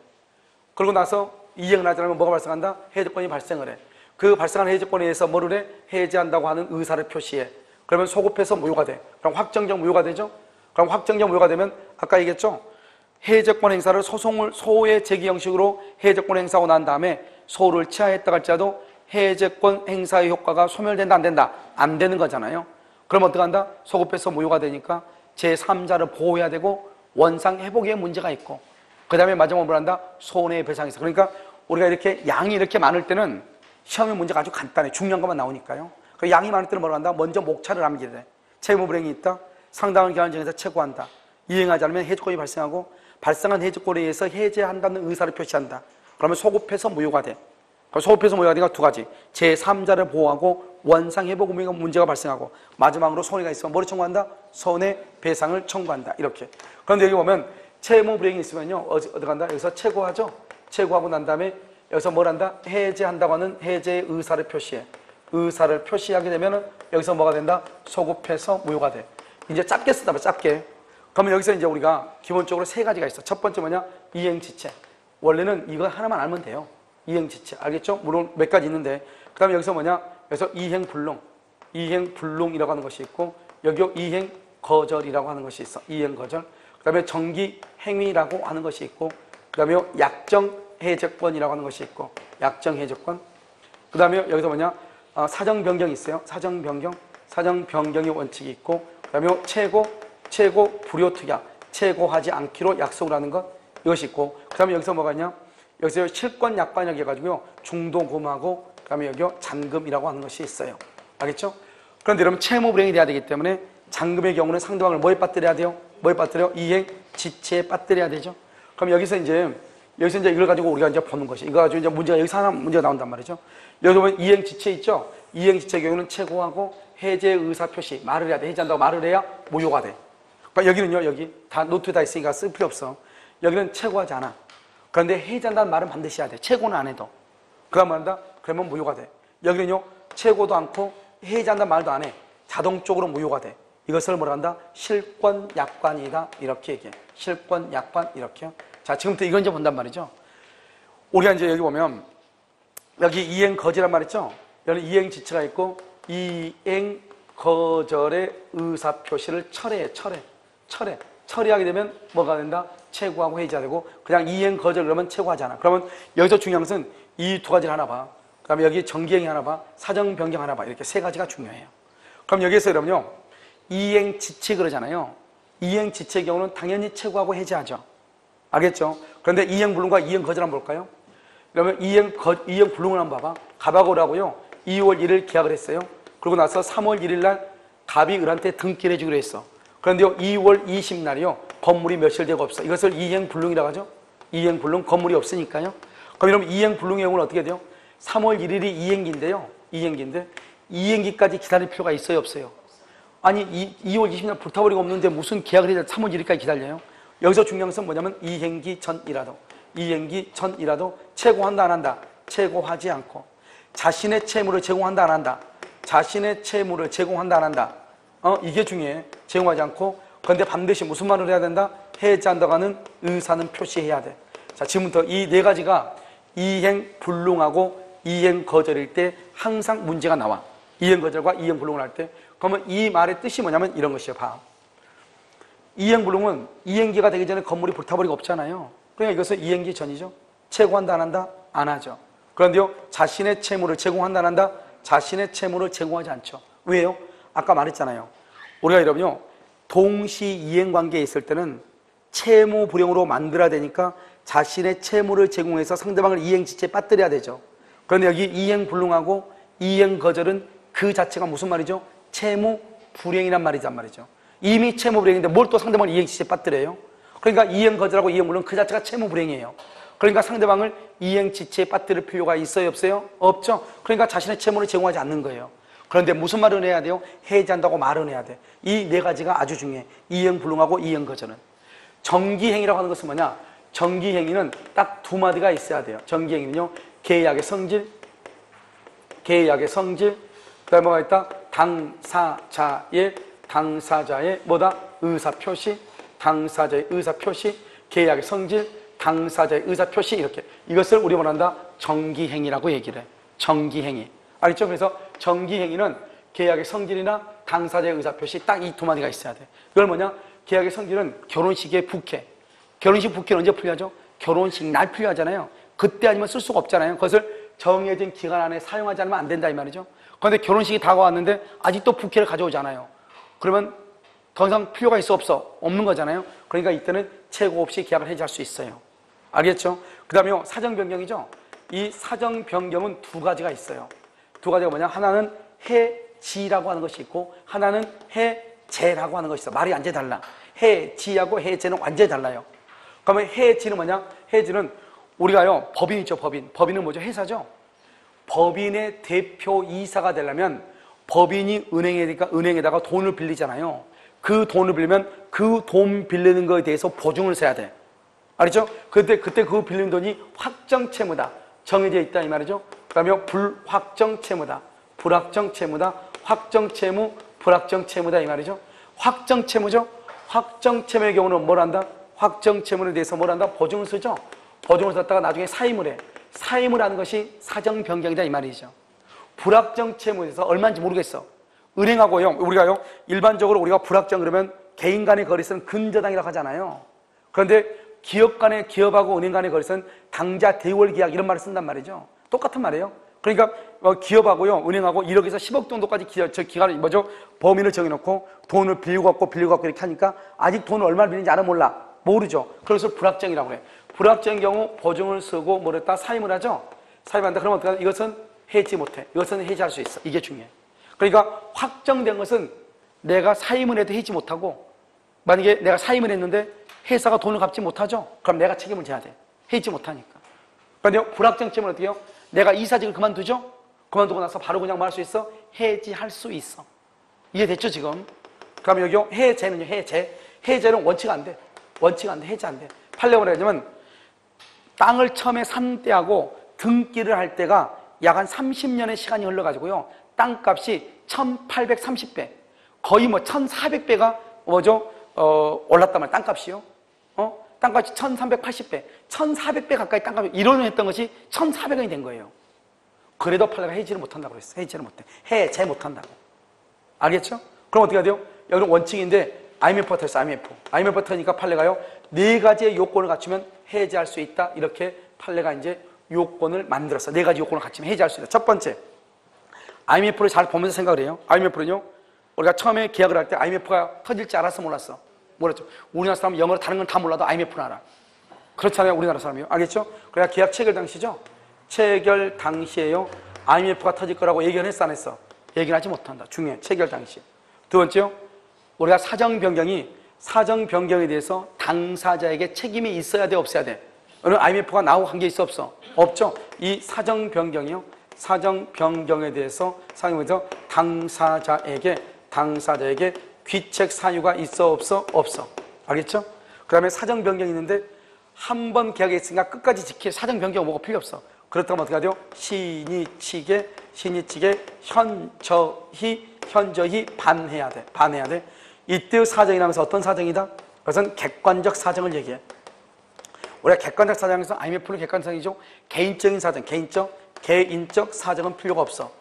그러고 나서 이행을 하지 않으면 뭐가 발생한다? 해제권이 발생을 해. 그 발생한 해제권에 의해서 뭐를 해? 해제한다고 하는 의사를 표시해. 그러면 소급해서 무효가 돼. 그럼 확정적 무효가 되죠? 그럼 확정적 무효가 되면 아까 얘기했죠? 해제권 행사를 소의 제기 형식으로 해제권 행사하고 난 다음에 소를 취하했다 할지라도 해제권 행사의 효과가 소멸된다 안 된다? 안 되는 거잖아요. 그럼 어떻게 한다? 소급해서 무효가 되니까 제3자를 보호해야 되고 원상 회복에 문제가 있고 그 다음에 마지막으로 뭘 한다? 손해배상이 있어. 그러니까 우리가 이렇게 양이 이렇게 많을 때는 시험의 문제가 아주 간단해. 중요한 것만 나오니까요. 그 양이 많을 때는 뭘 한다? 먼저 목차를 남기게 돼. 채무불이행이 있다. 상당한 기간 정해서 채고한다. 이행하지 않으면 해제권이 발생하고 발생한 해제권에 의해서 해제한다는 의사를 표시한다. 그러면 소급해서 무효가 돼. 소급해서 무효가 되니까 두 가지. 제3자를 보호하고 원상회복 문제가 발생하고 마지막으로 손해가 있으면 뭐를 청구한다? 손해배상을 청구한다. 이렇게. 그런데 여기 보면 채무불이행이 있으면요, 어디 간다? 여기서 채고하죠? 채고하고 난 다음에 여기서 뭘 한다? 해제한다고 하는 해제의 의사를 표시해. 의사를 표시하게 되면은 여기서 뭐가 된다? 소급해서 무효가 돼. 이제 짧게 쓰다 봐, 짧게. 그러면 여기서 이제 우리가 기본적으로 세 가지가 있어. 첫 번째 뭐냐? 이행지체. 원래는 이거 하나만 알면 돼요. 이행지체. 알겠죠? 물론 몇 가지 있는데. 그 다음에 여기서 뭐냐? 여기서 이행불능. 이행불능이라고 하는 것이 있고, 여기 이행거절이라고 하는 것이 있어. 이행거절. 그 다음에 정기행위라고 하는 것이 있고, 그 다음에 약정해제권이라고 하는 것이 있고, 약정해제권. 그 다음에 여기서 뭐냐? 사정변경이 있어요. 사정변경의 원칙이 있고, 그 다음에 최고 불효특약, 최고하지 않기로 약속을 하는 것, 이것이 있고, 그 다음에 여기서 뭐가 있냐? 여기서 실권 약관이라고 해가지고요, 중도금하고, 그 다음에 여기 잔금이라고 하는 것이 있어요. 알겠죠? 그런데 여러분, 채무불이행이 돼야 되기 때문에 잔금의 경우는 상대방을 뭐에 빠뜨려야 돼요? 뭐에 빠뜨려? 이행, 지체에 빠뜨려야 되죠? 그럼 여기서 이제 이걸 가지고 우리가 이제 보는 것이, 이거 가지고 이제 여기서 하나 문제가 나온단 말이죠. 여기 보면 이행, 지체 있죠? 이행, 지체 경우는 최고하고 해제 의사 표시, 말을 해야 돼. 해제한다고 말을 해야 무효가 돼. 그러니까 여기는요, 여기 다 노트 다 있으니까 쓸 필요 없어. 여기는 최고하지 않아. 그런데 해제한다는 말은 반드시 해야 돼. 최고는 안 해도. 그러면 한다? 그러면 무효가 돼. 여기는요, 최고도 않고 해제한다는 말도 안 해. 자동적으로 무효가 돼. 이것을 뭐라 한다? 실권약관이다. 이렇게 얘기해. 실권약관, 이렇게요. 자, 지금부터 이건 이제 본단 말이죠. 우리가 이제 여기 보면, 여기 이행거절이란 말 있죠? 여기 이행지체가 있고, 이행거절의 의사표시를 처리하게 되면 뭐가 된다? 채고하고 해제가 되고, 그냥 이행거절 그러면 채고하지 않아. 그러면 여기서 중요한 것은 이 두 가지를 하나 봐. 그 다음에 여기 정기행위 하나 봐. 사정변경 하나 봐. 이렇게 세 가지가 중요해요. 그럼 여기에서 그러면요, 이행지체 그러잖아요. 이행지체의 경우는 당연히 채고하고 해제하죠. 알겠죠? 그런데 이행불능과 이행거절 한번 볼까요? 그러면 이행불능을 한번 봐봐. 갑하고라고요, 2월 1일 계약을 했어요. 그러고 나서 3월 1일 날 갑이 을한테 등기를 해주기로 했어. 그런데요, 2월 20날이요, 건물이 며칠되고 없어. 이것을 이행불능이라고 하죠. 이행불능, 건물이 없으니까요. 그럼 이러면 이행불능의 경우는 어떻게 돼요? 3월 1일이 이행기인데요. 이행기인데 이행기까지 기다릴 필요가 있어요, 없어요? 아니, 2월 20일 날 불타버리고 없는데 무슨 계약을 해야 3월 1일까지 기다려요? 여기서 중요한 것은 뭐냐면 이행기 전이라도 채고한다 안 한다? 채고하지 않고 자신의 채무를 제공한다 안 한다? 자신의 채무를 제공한다 안 한다? 이게 중요해. 제공하지 않고. 그런데 반드시 무슨 말을 해야 된다? 해제한다고 하는 의사는 표시해야 돼. 자, 지금부터 이 네 가지가 이행불능하고 이행거절일 때 항상 문제가 나와. 이행거절과 이행불능을 할 때. 그러면 이 말의 뜻이 뭐냐면 이런 것이에요. 봐. 이행불능은 이행기가 되기 전에 건물이 불타버리고 없잖아요. 그러니까 이것은 이행기 전이죠. 채고한다 안 한다? 안 하죠. 그런데요, 자신의 채무를 제공한다 안 한다? 자신의 채무를 제공하지 않죠. 왜요? 아까 말했잖아요. 우리가 여러분요, 동시 이행 관계에 있을 때는 채무 불용으로 만들어야 되니까 자신의 채무를 제공해서 상대방을 이행지체에 빠뜨려야 되죠. 그런데 여기 이행 불능하고 이행 거절은 그 자체가 무슨 말이죠? 채무 불행이란 말이란 말이죠. 이미 채무 불행인데 뭘 또 상대방을 이행지체에 빠뜨려요? 그러니까 이행 거절하고 이행 불능 그 자체가 채무 불행이에요. 그러니까 상대방을 이행지체에 빠뜨릴 필요가 있어요, 없어요? 없죠. 그러니까 자신의 채무를 제공하지 않는 거예요. 그런데 무슨 말을 해야 돼요? 해지한다고 말은 해야 돼. 이 네 가지가 아주 중요해. 이행 불능하고 이행 거절은. 정기행위라고 하는 것은 뭐냐? 정기행위는 딱 두 마디가 있어야 돼요. 정기행위는요, 계약의 성질, 계약의 성질, 그 다음에 뭐가 있다? 당사자의 뭐다? 의사표시, 당사자의 의사표시, 계약의 성질, 당사자의 의사표시, 이렇게. 이것을 우리 뭐란다? 정기행위라고 얘기를 해. 정기행위. 알겠죠? 그래서 정기행위는 계약의 성질이나 당사자의 의사표시 딱 이 두 마디가 있어야 돼. 이걸 뭐냐? 계약의 성질은 결혼식의 부케. 결혼식 부케는 언제 풀려죠? 결혼식 날 풀려하잖아요. 그때 아니면 쓸 수가 없잖아요. 그것을 정해진 기간 안에 사용하지 않으면 안 된다 이 말이죠. 그런데 결혼식이 다가왔는데 아직도 부케를 가져오잖아요. 그러면 더 이상 필요가 있어 없어? 없는 거잖아요. 그러니까 이때는 최고 없이 계약을 해지할 수 있어요. 알겠죠? 그 다음에 사정 변경이죠. 이 사정 변경은 두 가지가 있어요. 두 가지가 뭐냐? 하나는 해지라고 하는 것이 있고 하나는 해제라고 하는 것이 있어. 말이 완전히 달라. 해지하고 해제는 완전히 달라요. 그러면 해지는 뭐냐? 해지는 우리가요, 법인 있죠, 법인. 법인은 뭐죠? 회사죠. 법인의 대표이사가 되려면 법인이 은행에다가 돈을 빌리잖아요. 그 돈을 빌리면 그 돈 빌리는 거에 대해서 보증을 서야 돼. 알겠죠? 그때 그 빌린 돈이 확정 채무다. 정해져 있다 이 말이죠. 그러면 불확정 채무다. 불확정 채무다. 확정 채무, 불확정 채무다 이 말이죠. 확정 채무죠. 확정 채무의 경우는 뭘 한다? 확정 채무에 대해서 뭘 한다? 보증을 쓰죠. 보증을 썼다가 나중에 사임을 해. 사임을 하는 것이 사정 변경이다 이 말이죠. 불확정 채무에서 얼마인지 모르겠어. 은행하고요, 우리가요, 일반적으로 우리가 불확정 그러면 개인 간의 거래세는 근저당이라고 하잖아요. 그런데 기업 간의, 기업하고 은행 간의 거래세는 당좌 대월 계약 이런 말을 쓴단 말이죠. 똑같은 말이에요. 그러니까 기업하고요, 은행하고 1억에서 10억 정도까지 기간을 뭐죠? 범위를 정해놓고 돈을 빌리고 갖고 이렇게 하니까 아직 돈을 얼마를 빌리는지 알아 몰라. 모르죠. 그래서 불확정이라고 그래. 불확정의 경우 보증을 쓰고 뭐랬다 사임을 하죠. 사임한다. 그러면 어떡하냐? 이것은 해지 못해. 이것은 해지할 수 있어. 이게 중요해. 그러니까 확정된 것은 내가 사임을 해도 해지 못하고 만약에 내가 사임을 했는데 회사가 돈을 갚지 못하죠. 그럼 내가 책임을 져야 돼. 해지 못하니까. 그런데 불확정 채무는 어떻게 해요? 내가 이사직을 그만두죠? 그만두고 나서 바로 그냥 뭐 할 수 있어? 해지할 수 있어. 이해됐죠 지금? 그러면 여기요 해제는요 해제. 해제는 원칙 안 돼. 원칙 안 돼. 해제 안 돼. 판례를 하자면 땅을 처음에 산 때하고 등기를 할 때가 약 한 30년의 시간이 흘러가지고요. 땅값이 1830배. 거의 뭐 1400배가 뭐죠? 올랐단 말이야. 땅값이요. 땅값이 1380배. 1400배 가까이 땅값이 이론했던 것이 1400원이 된 거예요. 그래도 판례가 해지를 못한다고 그랬어. 해지를 못해. 해제 못한다고. 알겠죠? 그럼 어떻게 해야 돼요? 여기는 원칙인데 IMF가 터졌어. IMF가 터지니까 판례가요. 네 가지의 요건을 갖추면 해지할 수 있다. 이렇게 판례가 이제 요건을 만들었어. 네 가지 요건을 갖추면 해지할 수 있다. 첫 번째, IMF를 잘 보면서 생각을 해요. IMF는요, 우리가 처음에 계약을 할 때 IMF가 터질지 알았어, 몰랐어? 몰랐죠. 우리나라 사람은 영어로 다른 건 다 몰라도 IMF는 알아. 그렇잖아요, 우리나라 사람이요. 알겠죠? 그래야 계약 체결 당시죠. 체결 당시에요, IMF가 터질 거라고 얘기를 했어, 안 했어? 얘기를 하지 못한다. 중요해, 체결 당시. 두 번째요, 우리가 사정 변경에 대해서 당사자에게 책임이 있어야 돼, 없어야 돼? 오늘 IMF가 나오고 한 게 있어, 없어? 없죠. 이 사정 변경이요. 사정 변경에 대해서 당사자에게 귀책 사유가 있어, 없어? 없어. 알겠죠? 그 다음에 사정 변경이 있는데 한 번 계약했으니까 끝까지 지킬 사정 변경 뭐가 필요 없어. 그렇다면 어떻게 하죠? 신이 측에 현저히 반해야 돼. 이때 사정이라면서 어떤 사정이다? 그것은 객관적 사정을 얘기해. 우리가 객관적 사정에서 IMF는 객관적 사정이죠. 개인적인 사정, 개인적 사정은 필요가 없어.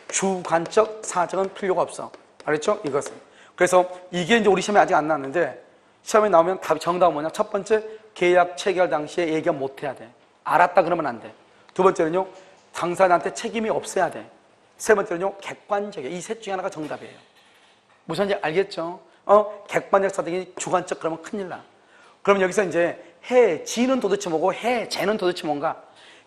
주관적 사정은 필요가 없어. 알겠죠? 이것은. 그래서 이게 이제 우리 시험에 아직 안 나왔는데 시험에 나오면 정답은 뭐냐? 첫 번째, 계약 체결 당시에 얘기 못 해야 돼. 알았다 그러면 안 돼. 두 번째는요, 당사자한테 책임이 없어야 돼. 세 번째는요, 객관적이야. 이 셋 중에 하나가 정답이에요. 무슨지 알겠죠? 객관적 사등이 주관적 그러면 큰일 나. 그러면 여기서 이제 해지는 도대체 뭐고 해재는 도대체 뭔가?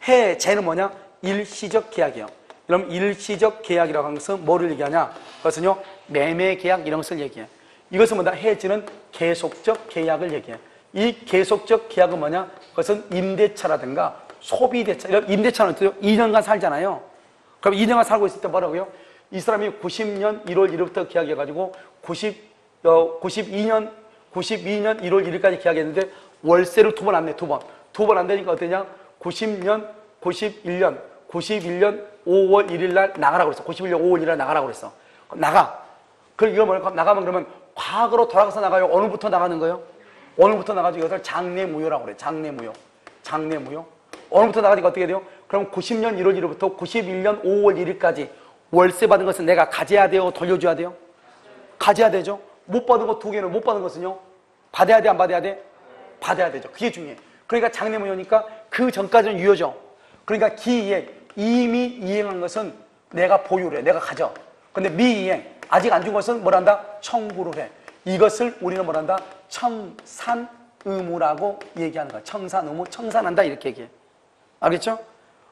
해재는 뭐냐? 일시적 계약이에요. 그럼 일시적 계약이라고 하는 것은 뭐를 얘기하냐? 그것은요, 매매 계약 이런 것을 얘기해. 이것은 뭐다? 해지는 계속적 계약을 얘기해. 이 계속적 계약은 뭐냐? 그것은 임대차라든가 소비대차. 임대차는 어때요? 2년간 살잖아요. 그럼 2년간 살고 있을 때 뭐라고요? 이 사람이 90년 1월 1일부터 계약해가지고 92년 1월 1일까지 계약했는데 월세를 2번 안 내, 2번. 2번 안 되니까 어떠냐? 90년 5월 1일 날 나가라고 그랬어. 91년 5월 1일 날 나가라고 그랬어. 나가. 그럼 이거 뭐야? 나가면 그러면 과거로 돌아가서 나가요? 오늘부터 나가는 거예요? 오늘부터 나가지고 이것을 장래무효라고 그래. 장래무효. 오늘부터 나가니까 어떻게 돼요? 그럼 90년 1월 1일부터 91년 5월 1일까지 월세 받은 것은 내가 가져야 돼요? 돌려줘야 돼요? 가져야 되죠. 못 받은 거 2개는 못 받은 것은요? 받아야 돼? 안 받아야 돼? 받아야 되죠. 그게 중요해. 그러니까 장래무효니까 그 전까지는 유효죠. 그러니까 기이행, 이미 이행한 것은 내가 보유를 해. 내가 가져. 근데 미이행, 아직 안 준 것은 뭘 한다? 청구를 해. 이것을 우리는 뭘 한다? 청산의무라고 얘기하는 거야. 청산의무, 청산한다 이렇게 얘기해. 알겠죠?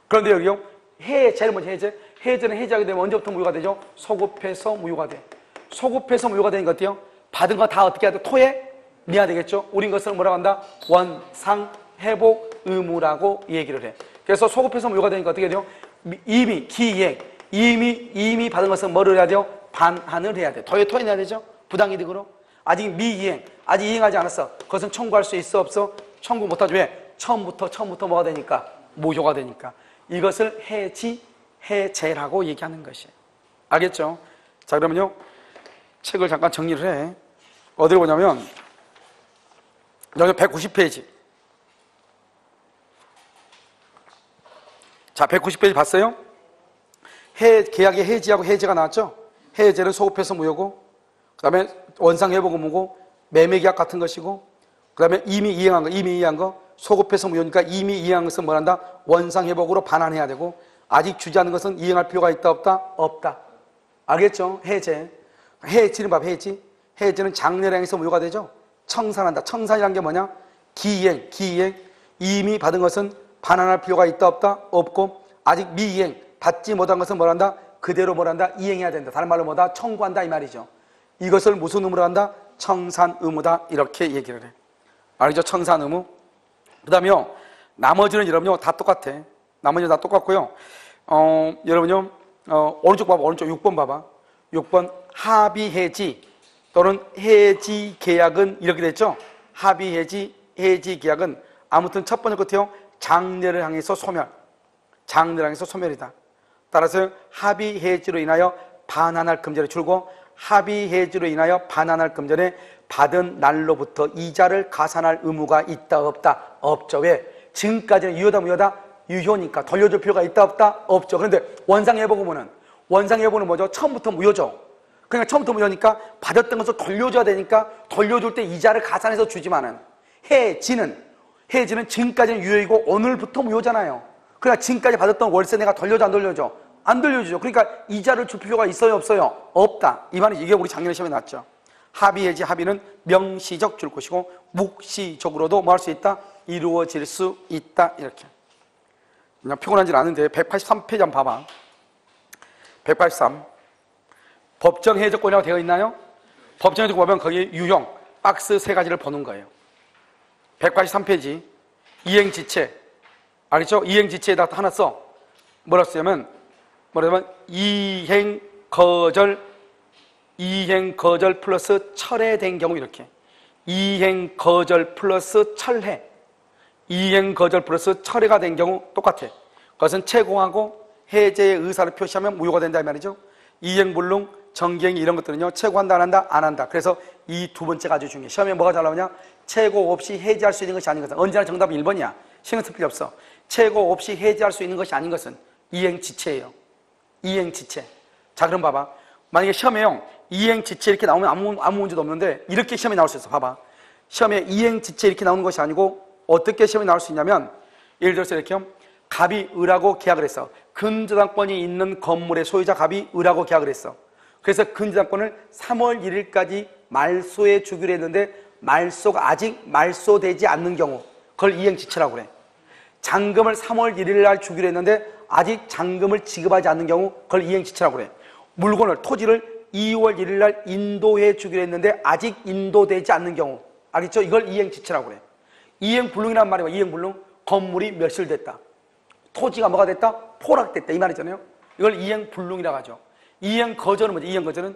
그런데 여기요, 해제는 뭐지? 해제는 해제하게 되면 언제부터 무효가 되죠? 소급해서 무효가 돼. 소급해서 무효가 되니까 어때요? 받은 거 다 어떻게 해야 돼? 토해? 내야 되겠죠? 우린 것을 뭐라고 한다? 원상회복 의무라고 얘기를 해. 그래서 소급해서 무효가 되니까 어떻게 돼요? 이미 기이행, 이미 받은 것은 뭐를 해야 돼요? 반환을 해야 돼. 토해내야 되죠? 부당이득으로. 아직 미이행, 아직 이행하지 않았어. 그것은 청구할 수 있어 없어? 청구 못하죠. 왜? 처음부터 뭐가 되니까? 무효가 되니까. 이것을 해제라고 얘기하는 것이에요. 알겠죠? 자, 그러면요, 책을 잠깐 정리를 해. 어디로 보냐면 여기 190페이지. 자, 190페이지 봤어요? 계약의 해지하고 해제가 나왔죠? 해제는 소급해서 무효고, 그 다음에 원상회복 의무고, 매매계약 같은 것이고, 그 다음에 이미 이행한 거, 소급해서 무효니까 이미 이행한 것은 뭘 한다? 원상회복으로 반환해야 되고, 아직 주지 않은 것은 이행할 필요가 있다, 없다? 없다. 알겠죠? 해제. 해지는 봐, 해지는 장래를 향해서 무효가 되죠? 청산한다. 청산이란 게 뭐냐? 기이행. 이미 받은 것은 반환할 필요가 있다, 없다? 없고, 아직 미이행, 받지 못한 것은 뭘 한다? 그대로 뭘 한다? 이행해야 된다. 다른 말로 뭐다? 청구한다 이 말이죠. 이것을 무슨 의무로 한다? 청산의무다. 이렇게 얘기를 해. 알겠죠? 청산의무. 그 다음에요, 나머지는 여러분요, 다 똑같아. 나머지는 다 똑같고요. 여러분요, 오른쪽 봐봐. 오른쪽 6번 봐봐. 6번, 합의해지 또는 해지계약은 이렇게 됐죠? 합의해지, 해지계약은 아무튼 첫 번째 끝에요, 장래를 향해서 소멸. 장래를 향해서 소멸이다. 따라서 합의해지로 인하여 반환할 금전에 줄고, 합의해지로 인하여 반환할 금전에 받은 날로부터 이자를 가산할 의무가 있다, 없다? 없죠. 왜? 지금까지는 유효다, 무효다? 유효니까 돌려줄 필요가 있다, 없다? 없죠. 그런데 원상회복 의무는 뭐죠? 처음부터 무효죠. 그러니까 처음부터 무효니까 받았던 것을 돌려줘야 되니까 돌려줄 때 이자를 가산해서 주지만은 해지는 지금까지는 유효이고 오늘부터 무효잖아요. 그러니까 지금까지 받았던 월세 내가 돌려줘, 안 돌려줘? 안 돌려주죠. 그러니까 이자를 줄 필요가 있어요, 없어요? 없다. 이 말은 이게 우리 작년에 시험에 나왔죠. 합의해지, 합의는 명시적 줄 것이고 묵시적으로도 뭐 할 수 있다? 이루어질 수 있다. 이렇게. 그냥 피곤하진 않은데 183페이지 한번 봐봐. 183. 법정 해제권이라고 되어 있나요? 법정 해제권 보면 거기 유형 박스 3가지를 보는 거예요. 183페이지 이행지체. 알겠죠? 이행지체에다 하나 써. 뭐라 쓰냐면 이행거절 플러스 철회된 경우 이렇게. 이행거절 플러스 철회. 이행거절 플러스 철회가 된 경우 똑같아. 그것은 채공하고 해제의 의사를 표시하면 무효가 된다 이 말이죠. 이행불능, 정기행 이런 것들은요, 채고한다, 안 한다? 안 한다. 그래서 이 두 번째가 아주 중요해. 시험에 뭐가 잘 나오냐? 채고 없이 해지할 수 있는 것이 아닌 것은, 언제나 정답은 1번이야. 신경 쓸 필요 없어. 채고 없이 해지할 수 있는 것이 아닌 것은 이행지체예요. 이행지체. 자, 그럼 봐봐. 만약에 시험에요, 이행지체 이렇게 나오면 아무 문제도 없는데 이렇게 시험에 나올 수 있어. 봐봐. 시험에 이행지체 이렇게 나오는 것이 아니고 어떻게 시험에 나올 수 있냐면, 예를 들어서 이렇게 갑이 을하고 계약을 했어. 근저당권이 있는 건물의 소유자 갑이 을하고 계약을 했어. 그래서 근저당권을 3월 1일까지 말소해 주기로 했는데 말소가 아직 말소되지 않는 경우 그걸 이행지체라고 그래. 잔금을 3월 1일 날 주기로 했는데 아직 잔금을 지급하지 않는 경우 그걸 이행지체라고 그래. 물건을 토지를 2월 1일 날 인도해 주기로 했는데 아직 인도되지 않는 경우 알겠죠? 이걸 이행지체라고 그래. 이행불능이란 말이야. 이행불능. 건물이 멸실됐다. 토지가 뭐가 됐다? 포락됐다. 이 말이잖아요. 이걸 이행불능이라고 하죠. 이행거절은 뭐지? 이행거절은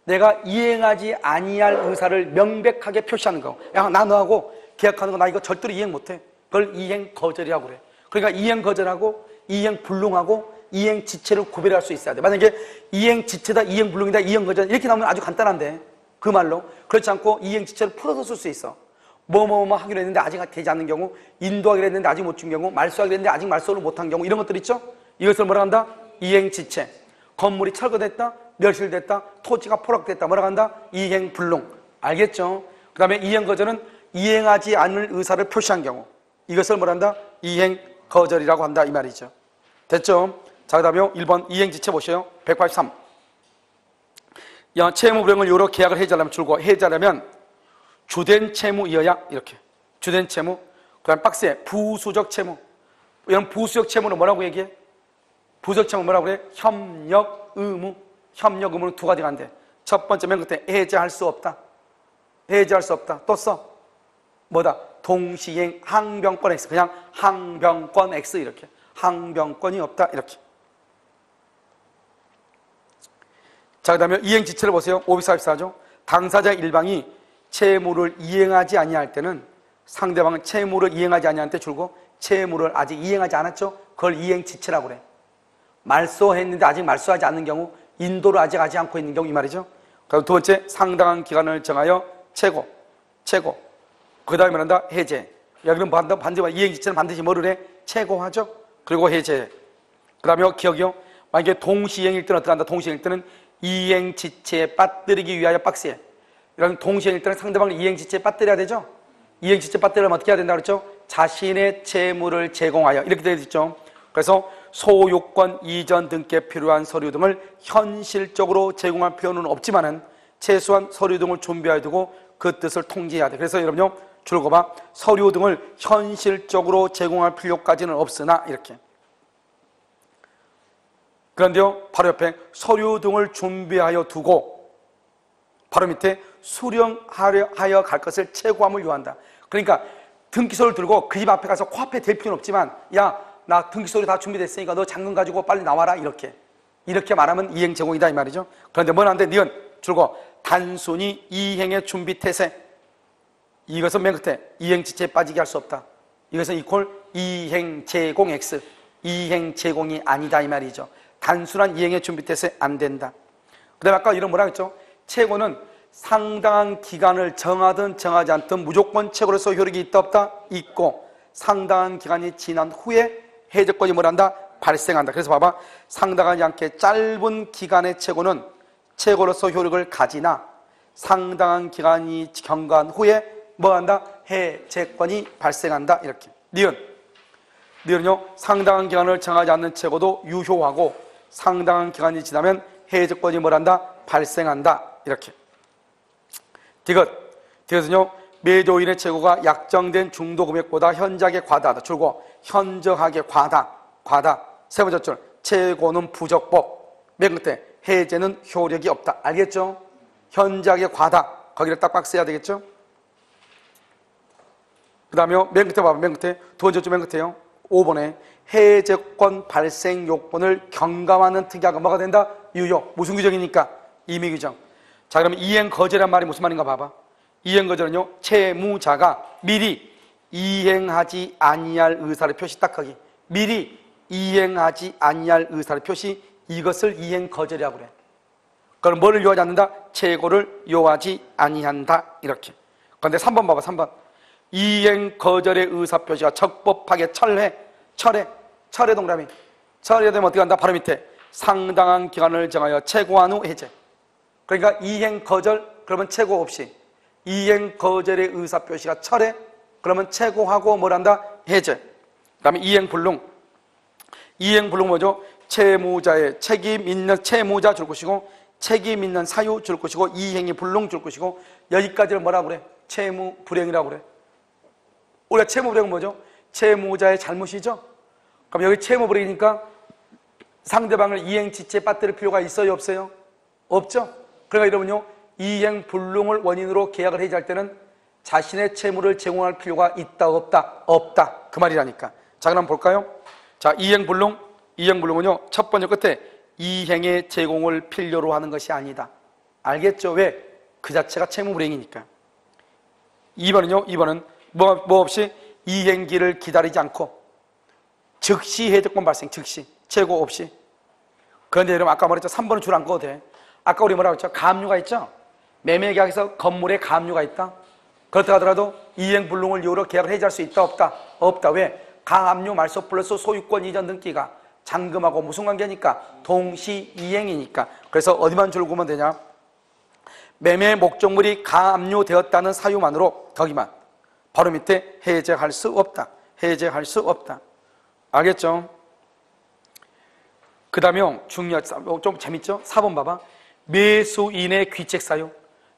내가 이행하지 아니할 의사를 명백하게 표시하는 거. 야, 나 너하고 계약하는 거 나 이거 절대로 이행 못해. 그걸 이행거절이라고 그래. 그러니까 이행거절하고 이행불능하고 이행지체를 구별할 수 있어야 돼. 만약에 이행지체다, 이행불능이다, 이행거절 이렇게 나오면 아주 간단한데 그 말로 그렇지 않고 이행지체를 풀어서 쓸 수 있어. 뭐뭐뭐 하기로 했는데 아직 되지 않는 경우, 인도하기로 했는데 아직 못 준 경우, 말소하기로 했는데 아직 말소를 못한 경우 이런 것들 있죠? 이것을 뭐라 한다? 이행지체. 건물이 철거됐다, 멸실됐다, 토지가 포락됐다 뭐라 한다? 이행불능. 알겠죠? 그 다음에 이행거절은 이행하지 않을 의사를 표시한 경우 이것을 뭐라 한다? 이행거절이라고 한다 이 말이죠. 됐죠? 자, 그 다음에 1번 이행지체 보세요. 183. 채무불행을 여러 계약을 해지하려면 줄고 해지하려면 주된 채무이어야 이렇게 주된 채무. 그 다음 박스에 부수적 채무. 이런 부수적 채무는 뭐라고 얘기해? 부수적 채무 뭐라고 그래? 협력 의무. 협력 의무는 두 가지가 안 돼. 첫 번째 맨 끝에 해지할 수 없다. 해지할 수 없다. 또 써. 뭐다? 동시행 항변권 X. 그냥 항변권 X 이렇게. 항변권이 없다 이렇게. 자, 그 다음에 이행지체를 보세요. 544죠. 당사자 일방이 채무를 이행하지 아니할 때는 상대방은 채무를 이행하지 아니할 때 줄고 채무를 아직 이행하지 않았죠. 그걸 이행지체라고 그래. 말소했는데 아직 말소하지 않는 경우, 인도를 아직 하지 않고 있는 경우 이 말이죠. 그리고 두 번째 상당한 기간을 정하여 채고. 그 다음에 한다 해제. 여기는 반드시 이행지체는 반드시 뭐를 해? 채고하죠. 그리고 해제. 그 다음에 기억이요. 만약에 동시행일 때는 어떻게 한다? 동시행일 때는 이행지체에 빠뜨리기 위하여 박스에. 이런 동시행일 때는 상대방을 이행지체에 빠뜨려야 되죠. 이행지체에 빠뜨리려면 어떻게 해야 된다 그랬죠? 자신의 채무를 제공하여 이렇게 되어 있죠. 그래서 소유권 이전 등께 필요한 서류 등을 현실적으로 제공할 필요는 없지만은 최소한 서류 등을 준비해 두고 그 뜻을 통지해야 돼. 그래서 여러분요 줄거봐. 서류 등을 현실적으로 제공할 필요까지는 없으나 이렇게. 그런데요 바로 옆에 서류 등을 준비하여 두고 바로 밑에 수령하여 갈 것을 채고함을 요한다. 그러니까 등기소를 들고 그 집 앞에 가서 코앞에 댈 필요는 없지만 야, 나 등기소리 다 준비됐으니까 너 잔금 가지고 빨리 나와라 이렇게 말하면 이행 제공이다 이 말이죠. 그런데 뭐는 안 돼? 니은 줄고 단순히 이행의 준비 태세. 이것은 맨 끝에 이행지체에 빠지게 할 수 없다. 이것은 이퀄 이행 제공 X. 이행 제공이 아니다 이 말이죠. 단순한 이행의 준비 태세 안 된다. 그 다음에 아까 이런 뭐라 했죠? 채고는 상당한 기간을 정하든 정하지 않든 무조건 채고로서 효력이 있다 없다? 있고 상당한 기간이 지난 후에 해제권이 뭐란다? 발생한다. 그래서 봐봐. 상당하지 않게 짧은 기간의 채고는 채고로서 효력을 가지나 상당한 기간이 경과한 후에 뭐한다? 해제권이 발생한다. 이렇게. 니은요 상당한 기간을 정하지 않는 채고도 유효하고 상당한 기간이 지나면 해제권이 뭐란다? 발생한다. 이렇게. 디귿은요 매도인의 채고가 약정된 중도금액보다 현저하게 과다하다. 줄고 현저하게 과다. 세 번째 줄 채고는 부적법. 맨 끝에 해제는 효력이 없다. 알겠죠? 현저하게 과다. 거기를 딱 박스 해야 되겠죠? 그 다음에 맨 끝에 봐봐. 맨 끝에 두 번째 줄 맨 끝에요 5번에 해제권 발생 요건을 경감하는 특약은 뭐가 된다? 유효. 무슨 규정이니까? 임의규정. 자, 그러면 이행거절이란 말이 무슨 말인가 봐봐. 이행거절은요 채무자가 미리 이행하지 아니할 의사를 표시. 딱 거기 미리 이행하지 아니할 의사를 표시. 이것을 이행거절이라고 그래. 그럼 뭐를 요하지 않는다? 채고를 요하지 아니한다. 이렇게. 그런데 3번 봐봐. 3번 이행거절의 의사표시가 적법하게 철회 동그라미. 철회되면 어떻게 한다? 바로 밑에 상당한 기간을 정하여 채고한 후 해제. 그러니까 이행거절 그러면 채고 없이, 이행거절의 의사표시가 철회 그러면 채고하고 뭘 한다? 해제. 그 다음에 이행불능. 이행불능 뭐죠? 채무자의 책임 있는 채무자 줄 것이고 책임 있는 사유 줄 것이고 이행이 불능 줄 것이고 여기까지를 뭐라고 그래? 채무 불행이라고 그래. 우리가 채무 불행은 뭐죠? 채무자의 잘못이죠. 그럼 여기 채무 불행이니까 상대방을 이행지체에 빠뜨릴 필요가 있어요, 없어요? 없죠. 그러니까 여러분요, 이행 불능을 원인으로 계약을 해지할 때는 자신의 채무를 제공할 필요가 있다, 없다? 없다. 그 말이라니까. 자, 그럼 볼까요? 자, 이행 불능은요, 첫 번째 끝에 이행의 제공을 필요로 하는 것이 아니다. 알겠죠? 왜? 그 자체가 채무 불행이니까. 2번은 뭐 없이 이행기를 기다리지 않고 즉시 해적권 발생, 즉시 재고 없이. 그런데 여러분 아까 말했죠, 3번은 줄 안 꺼도 돼. 아까 우리 뭐라고 했죠? 가압류가 있죠? 매매계약에서 건물에 가압류가 있다. 그렇다 하더라도 이행 불능을 이유로 계약을 해지할 수 있다, 없다? 없다. 왜? 가압류 말소 플러스 소유권 이전 등기가 잔금하고 무슨 관계니까? 동시 이행이니까. 그래서 어디만 줄 그으면 되냐? 매매 목적물이 가압류되었다는 사유만으로 거기만 바로 밑에 해제할 수 없다. 해제할 수 없다. 알겠죠? 그 다음에 좀 재밌죠? 4번 봐봐. 매수인의 귀책사유.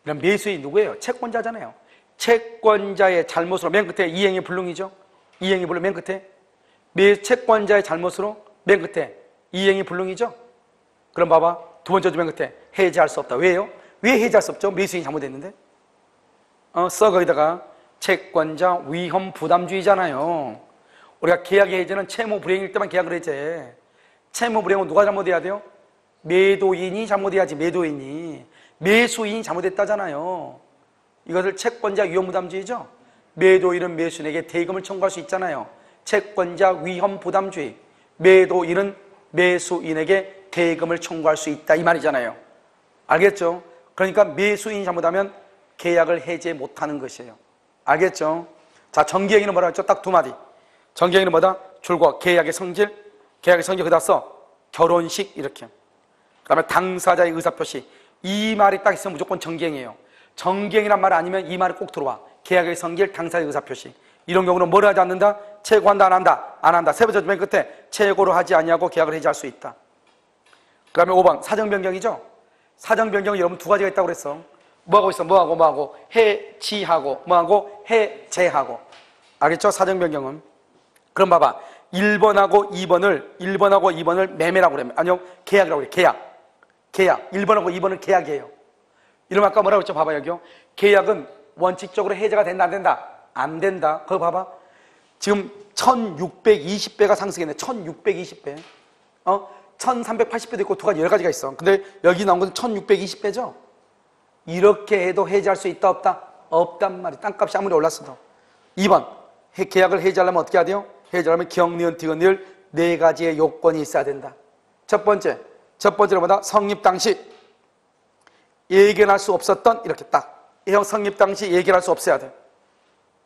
이런 매수인 누구예요? 채권자잖아요. 채권자의 잘못으로 맨 끝에 이행이 불능이죠. 이행이 불능 맨 끝에 채권자의 잘못으로 맨 끝에 이행이 불능이죠. 그럼 봐봐, 두 번째 줄 맨 끝에 해제할 수 없다. 왜요? 왜 해제할 수 없죠? 매수인이 잘못했는데. 거기다가 채권자 위험 부담주의잖아요. 우리가 계약 해제는 채무 불행일 때만 계약을 해제. 채무 불행은 누가 잘못해야 돼요? 매도인이 잘못해야지. 매도인이. 매수인이 잘못했다잖아요. 이것을 채권자 위험 부담주의죠. 매도인은 매수인에게 대금을 청구할 수 있잖아요. 채권자 위험 부담주의. 매도인은 매수인에게 대금을 청구할 수 있다, 이 말이잖아요. 알겠죠? 그러니까 매수인이 잘못하면 계약을 해제 못하는 것이에요. 알겠죠? 자, 정기행위는 뭐라고 했죠? 딱 두 마디. 정기행위는 뭐다? 줄과 계약의 성질, 계약의 성질 그다 써 결혼식 이렇게. 그 다음에 당사자의 의사표시. 이 말이 딱 있으면 무조건 정기행위예요. 정기행위란 말 아니면 이 말이 꼭 들어와. 계약의 성질, 당사자의 의사표시. 이런 경우는 뭘 하지 않는다? 채고한다, 안 한다? 안 한다. 세 번째 맨 끝에 채고를 하지 아니하고 계약을 해지할 수 있다. 그 다음에 5번 사정변경이죠. 사정변경은 여러분 두 가지가 있다고 그랬어. 뭐하고 있어? 뭐하고 해지하고 뭐하고 해제하고. 알겠죠? 사정변경은. 그럼 봐봐, 1번하고 2번을 매매라고 그러면 아니요 계약이라고 그래. 계약 1번하고 2번은 계약이에요. 이러면 아까 뭐라고 했죠? 봐봐, 여기요. 계약은 원칙적으로 해제가 된다, 안 된다? 안 된다. 그거 봐봐, 지금 1620배가 상승했네. 1620배 1380배도 있고 두 가지 여러 가지가 있어. 근데 여기 나온 건 1620배죠. 이렇게 해도 해지할 수 있다, 없다? 없단 말이야. 땅값이 아무리 올랐어도. 2번 계약을 해지하려면 어떻게 해야 돼요? 해지하려면 기억, 니은, 디귿, 니을 네 가지의 요건이 있어야 된다. 첫 번째로 뭐다? 성립 당시 예견할 수 없었던, 이렇게 딱 성립 당시 예견할 수 없어야 돼.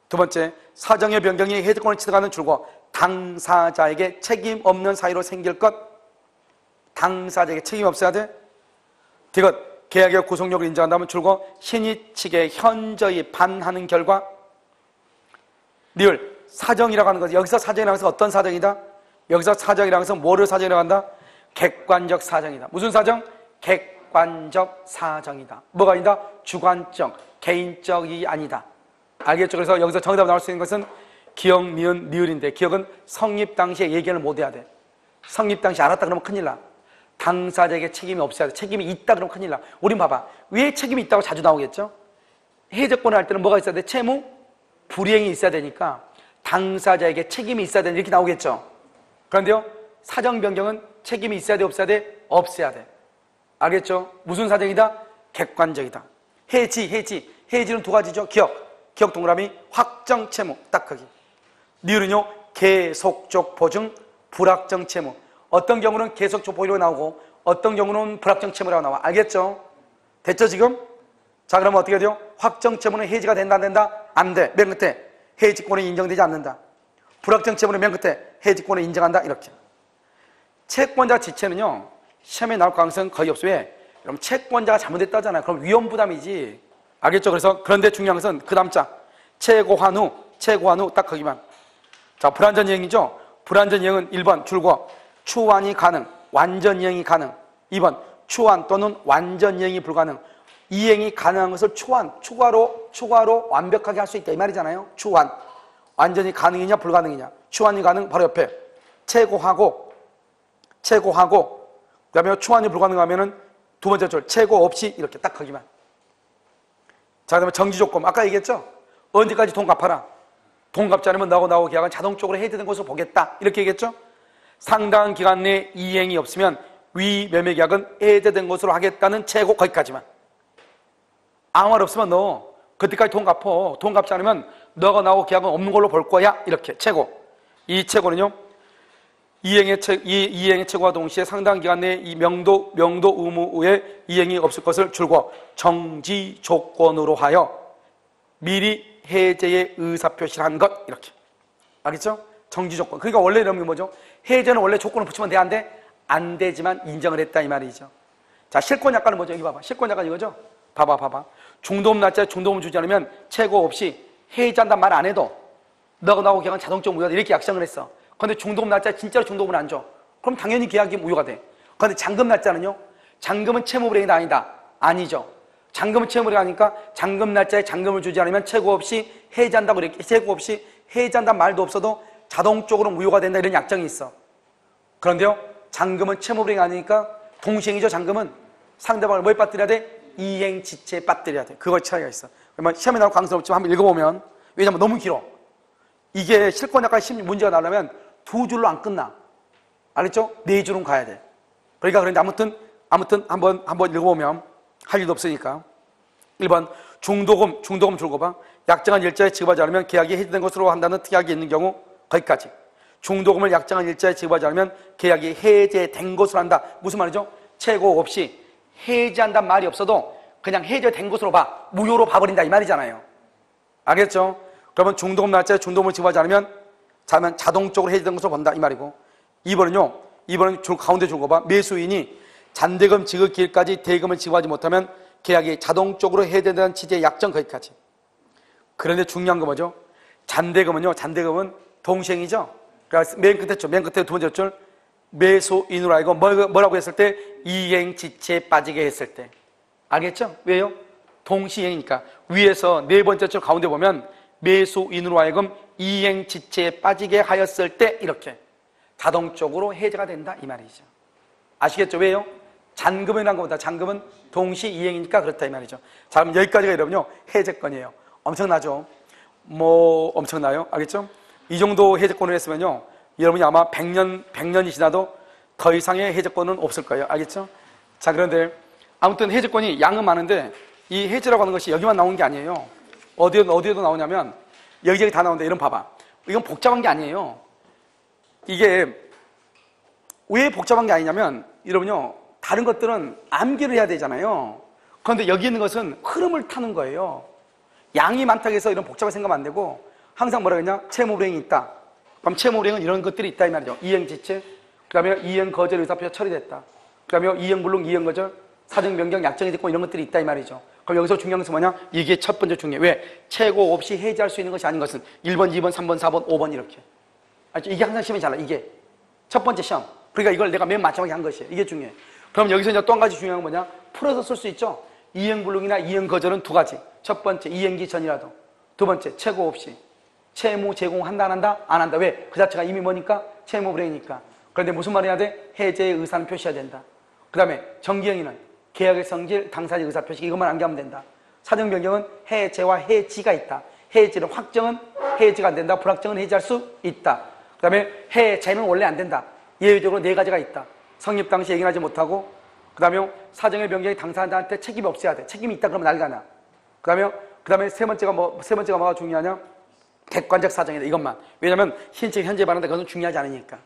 두 번째, 사정의 변경이 해지권을 취득하는 줄과 당사자에게 책임 없는 사유로 생길 것. 당사자에게 책임 없어야 돼. 디귿, 계약의 구속력을 인정한다면 줄과 신의 측에 현저히 반하는 결과. 니을, 사정이라고 하는 거지. 여기서 사정이라고 해서 어떤 사정이다? 여기서 사정이라고 해서 뭐를 사정이라고 한다? 객관적 사정이다. 무슨 사정? 객관적 사정이다. 뭐가 아니다? 주관적, 개인적이 아니다. 알겠죠? 그래서 여기서 정답 나올 수 있는 것은 기억, 니은, 니을인데, 기억은 성립 당시에 예견을 못 해야 돼. 성립 당시 알았다 그러면 큰일 나. 당사자에게 책임이 없어야 돼. 책임이 있다 그러면 큰일 나. 우린 봐봐, 왜 책임이 있다고 자주 나오겠죠? 해적권을 할 때는 뭐가 있어야 돼? 채무 불이행이 있어야 되니까 당사자에게 책임이 있어야 되는, 이렇게 나오겠죠. 그런데요, 사정 변경은 책임이 있어야 돼, 없어야 돼? 없어야 돼. 알겠죠? 무슨 사정이다? 객관적이다. 해지는 두 가지죠. 기억 동그라미 확정 채무, 딱 거기. 니을은요, 계속적 보증 불확정 채무. 어떤 경우는 계속적 보증으로 나오고 어떤 경우는 불확정 채무라고 나와. 알겠죠? 됐죠 지금? 자, 그러면 어떻게 돼요? 확정 채무는 해지가 된다, 안 된다? 안 돼. 맨 끝에 해지권이 인정되지 않는다. 불확정 채무는 맨 끝에 해지권을 인정한다, 이렇게. 채권자 지체는요, 시험에 나올 가능성은 거의 없어요. 왜? 그럼 채권자가 잘못했다잖아요. 그럼 위험 부담이지. 알겠죠? 그래서 그런데 중요한 것은 그 다음 자, 최고한 후 딱 거기만. 자, 불완전 이행이죠. 불완전 이행은 1번 줄과 추완이 가능, 완전 이행이 가능. 2번 초안 또는 완전 이행이 불가능. 이행이 가능한 것을 추가로 완벽하게 할 수 있다 이 말이잖아요. 초안. 완전히 가능이냐 불가능이냐. 초안이 가능 바로 옆에 최고하고 그다음에 초안이 불가능하면은 두 번째 줄 최고 없이 이렇게 딱 하기만. 자, 그다음에 정지 조건 아까 얘기했죠. 언제까지 돈 갚아라. 돈 갚지 않으면 나하고 계약은 자동적으로 해제된 것으로 보겠다 이렇게 얘기했죠. 상당한 기간 내에 이행이 없으면 위 매매 계약은 해제된 것으로 하겠다는 최고 거기까지만. 아무 말 없으면 너 그때까지 돈 갚어. 돈 갚지 않으면 너가 나하고 계약은 없는 걸로 볼 거야 이렇게 최고. 이 최고는요 이행의 최고와 동시에 상당 기간 내에 이 명도 의무의 이행이 없을 것을 줄고 정지 조건으로 하여 미리 해제의 의사표시를 한 것 이렇게. 알겠죠? 정지 조건. 그러니까 원래 이런 게 뭐죠? 해제는 원래 조건을 붙이면 돼 안 돼? 안 되지만 인정을 했다 이 말이죠. 자, 실권 약관은 뭐죠? 여기 봐봐. 실권 약관 이거죠? 봐봐. 중도금 날짜에 중도금 주지 않으면 최고 없이 해제한단 말 안 해도 너가 나하고 계약은 자동적으로 무효다 이렇게 약정을 했어. 그런데 중도금 날짜에 진짜로 중도금을 안 줘. 그럼 당연히 계약이 무효가 돼. 그런데 잔금 날짜는요? 잔금은 채무불이행이다 아니다? 아니죠. 잔금은 채무불이행이니까 잔금 날짜에 잔금을 주지 않으면 최고 없이 해제한다고 이렇게 최고 없이 해제한다는 말도 없어도 자동적으로 무효가 된다 이런 약정이 있어. 그런데요 잔금은 채무불이행이 아니니까 동시행이죠. 잔금은 상대방을 뭐에 빠뜨려야 돼? 이행지체에 빠뜨려야 돼. 그거 차이가 있어. 그러면 시험에 나올 가능성이 없지만 한번 읽어보면 왜냐면 너무 길어. 이게 실권약관 문제가 나오려면 두 줄로 안 끝나. 알겠죠? 네 줄은 가야 돼. 그러니까 그런데 아무튼 한번 읽어보면 할 일도 없으니까. 1번 중도금 줄거 봐. 약정한 일자에 지급하지 않으면 계약이 해지된 것으로 한다는 특약이 있는 경우 거기까지. 중도금을 약정한 일자에 지급하지 않으면 계약이 해제된 것으로 한다. 무슨 말이죠? 최고 없이 해제한다는 말이 없어도 그냥 해제된 것으로 봐. 무효로 봐버린다 이 말이잖아요. 알겠죠? 그러면 중도금 날짜에 중도금을 지급하지 않으면 자동적으로 해제된 것으로 본다 이 말이고. 2번은 가운데 준 거 봐. 매수인이 잔대금 지급 기일까지 대금을 지급하지 못하면 계약이 자동적으로 해제된다는 취지의 약정 거기까지. 그런데 중요한 거 뭐죠? 잔대금은 동시행이죠. 그래서 맨 끝에 두 번째 줄 매수인으로 알고 뭐라고 했을 때? 이행지체에 빠지게 했을 때. 알겠죠? 왜요? 동시행이니까. 위에서 네 번째 줄 가운데 보면 매수인으로 하여금 이행지체에 빠지게 하였을 때 이렇게 자동적으로 해제가 된다 이 말이죠. 아시겠죠? 왜요? 잔금이라는 것보다 잔금은 동시 이행이니까 그렇다 이 말이죠. 자, 그럼 여기까지가 여러분요 해제권이에요. 엄청나죠? 엄청나요? 알겠죠? 이 정도 해제권을 했으면요 여러분이 아마 100년이 지나도 더 이상의 해제권은 없을 거예요. 알겠죠? 자, 그런데 아무튼 해제권이 양은 많은데 이 해제라고 하는 것이 여기만 나오는 게 아니에요. 어디에도 나오냐면 여기저기 다 나오는데 이런 봐봐. 이건 복잡한 게 아니에요. 이게 왜 복잡한 게 아니냐면 여러분요 다른 것들은 암기를 해야 되잖아요. 그런데 여기 있는 것은 흐름을 타는 거예요. 양이 많다고 해서 이런 복잡하게 생각하면 안 되고 항상 뭐라 그랬냐? 채무불이행이 있다. 그럼 채무불이행은 이런 것들이 있다 이 말이죠. 이행지체, 그 다음에 이행거절 의사표시 처리됐다. 그 다음에 이행불능, 이행거절, 사정변경, 약정이 됐고 이런 것들이 있다 이 말이죠. 그럼 여기서 중요한 것은 뭐냐? 이게 첫 번째 중요해. 왜? 최고 없이 해지할 수 있는 것이 아닌 것은 1번, 2번, 3번, 4번, 5번 이렇게. 알죠? 이게 항상 시험이 잘 나. 이게 첫 번째 시험. 그러니까 이걸 내가 맨 마지막에 한 것이에요. 이게 중요해. 그럼 여기서 이제 또 한 가지 중요한 건 뭐냐? 풀어서 쓸 수 있죠? 이행불능이나 이행거절은 두 가지. 첫 번째, 이행기 전이라도. 두 번째, 최고 없이. 채무 제공한다, 안 한다? 안 한다. 왜? 그 자체가 이미 뭐니까? 채무불이행이니까. 그런데 무슨 말 해야 돼? 해제의 의사는 표시해야 된다. 그 다음에 정기행위는 계약의 성질, 당사자의 의사표시 이것만 암기하면 된다. 사정변경은 해제와 해지가 있다. 해지는 확정은 해지가 안 된다. 불확정은 해지할 수 있다. 그 다음에 해제는 원래 안 된다. 예외적으로 네 가지가 있다. 성립 당시 얘기하지 못하고 그 다음에 사정의 변경이 당사자한테 책임이 없어야 돼. 책임이 있다 그러면 난리가 나. 그 다음에 세 번째가 뭐가 중요하냐? 객관적 사정이다. 이것만. 왜냐면 신청 현재 반환다. 그것은 중요하지 않으니까.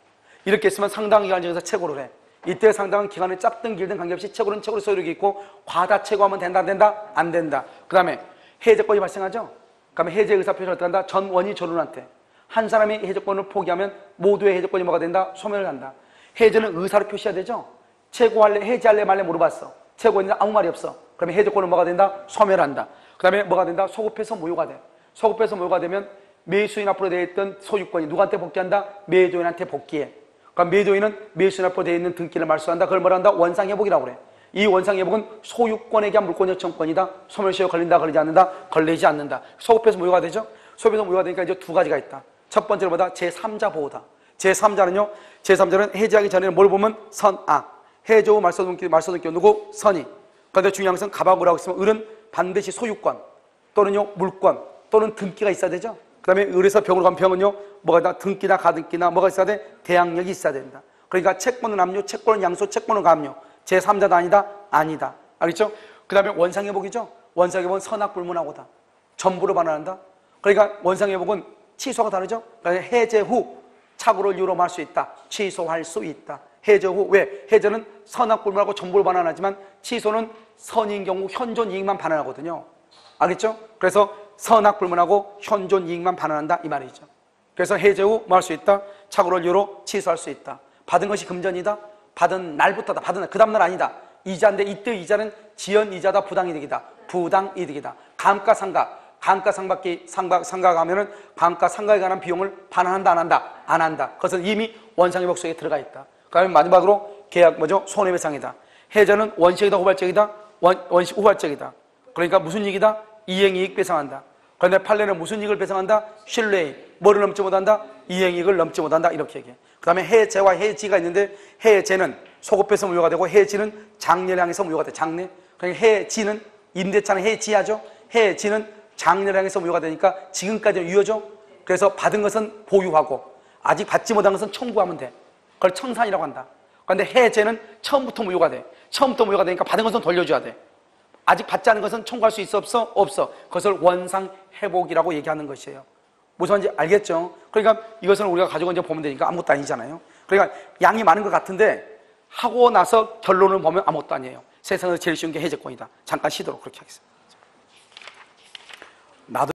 이렇게 했으면 상당 기간 중에서 최고를 해. 이때 상당한 기간을 짧든 길든 관계없이 최고는 최고로 소유력이 있고 과다 최고하면 된다 안 된다? 안 된다. 그 다음에 해제권이 발생하죠? 그러면 해제 의사표시를 어떻게 한다? 전원이 전원한테. 한 사람이 해제권을 포기하면 모두의 해제권이 뭐가 된다? 소멸을 한다. 해제는 의사로 표시해야 되죠? 최고할래? 해제할래? 말래? 물어봤어. 최고인데 아무 말이 없어. 그러면 해제권은 뭐가 된다? 소멸한다. 그 다음에 뭐가 된다? 소급해서 무효가 돼. 소급해서 무효가 되면 매수인 앞으로 되어 있던 소유권이 누구한테 복귀한다? 매도인한테 복귀해. 그럼 매도인은 매수인 앞으로 되어 있는 등기를 말소한다. 그걸 뭐라 한다? 원상회복이라고 그래. 이 원상회복은 소유권에 대한 물권 요청권이다. 소멸시효 걸린다, 걸리지 않는다, 걸리지 않는다. 소급해서 무효가 되죠. 소급해서 무효가 되니까 이제 두 가지가 있다. 첫 번째로 뭐다? 제3자 보호다. 제3자는요, 제3자는 해제하기 전에는 뭘 보면 선, 악. 해제 후 말소등기 누구? 선이. 그런데 중요한 것은 가방으로 있으면 을은 반드시 소유권 또는요 물권 또는 등기가 있어야 되죠. 그 다음에 을에서 병으로 간 병은요 뭐가 있다? 등기나 가등기나 뭐가 있어야 돼? 대항력이 있어야 된다. 그러니까 채권은 압류, 채권은 양수, 채권은 감류. 제3자도 아니다? 아니다. 알겠죠? 그 다음에 원상회복이죠. 원상회복은 선악불문하고다. 전부로 반환한다. 그러니까 원상회복은 취소가 다르죠. 그러니까 해제 후 착오를 유로할 수 있다. 취소할 수 있다. 해제 후 왜? 해제는 선악불문하고 전부를 반환하지만 취소는 선인 경우 현존 이익만 반환하거든요. 알겠죠? 그래서 선악불문하고 현존 이익만 반환한다 이 말이죠. 그래서 해제 후 뭐 할 수 있다? 착오를 유로 취소할 수 있다. 받은 것이 금전이다. 받은 날부터다. 받은 날, 그 다음날 아니다. 이자인데 이때 이자는 지연이자다. 부당이득이다. 부당이득이다. 감가상각. 감가상각이 상각하면은 감가상각에 관한 비용을 반환한다 안 한다? 안 한다. 그것은 이미 원상회복 속에 들어가 있다. 그 다음에 마지막으로 계약 뭐죠? 손해배상이다. 해제는 원시적이다 후발적이다? 후발적이다. 그러니까 무슨 이익이다? 이행이익 배상한다. 그런데 판례는 무슨 이익을 배상한다? 신뢰이익. 뭐를 넘지 못한다? 이행이익을 넘지 못한다. 이렇게 얘기해. 그 다음에 해제와 해지가 있는데 해제는 소급해서 무효가 되고 해지는 장래를 향해서 무효가 돼. 장래. 그러니까 해지는 임대차는 해지하죠. 해지는 장래를 향해서 무효가 되니까 지금까지는 유효죠. 그래서 받은 것은 보유하고 아직 받지 못한 것은 청구하면 돼. 그걸 청산이라고 한다. 그런데 해제는 처음부터 무효가 돼. 처음부터 무효가 되니까 받은 것은 돌려줘야 돼. 아직 받지 않은 것은 청구할 수 있어 없어? 없어. 그것을 원상회복이라고 얘기하는 것이에요. 무슨 말인지 알겠죠? 그러니까 이것을 우리가 가지고 이제 보면 되니까 아무것도 아니잖아요. 그러니까 양이 많은 것 같은데 하고 나서 결론을 보면 아무것도 아니에요. 세상에서 제일 쉬운 게 해제권이다. 잠깐 쉬도록 그렇게 하겠습니다. 나도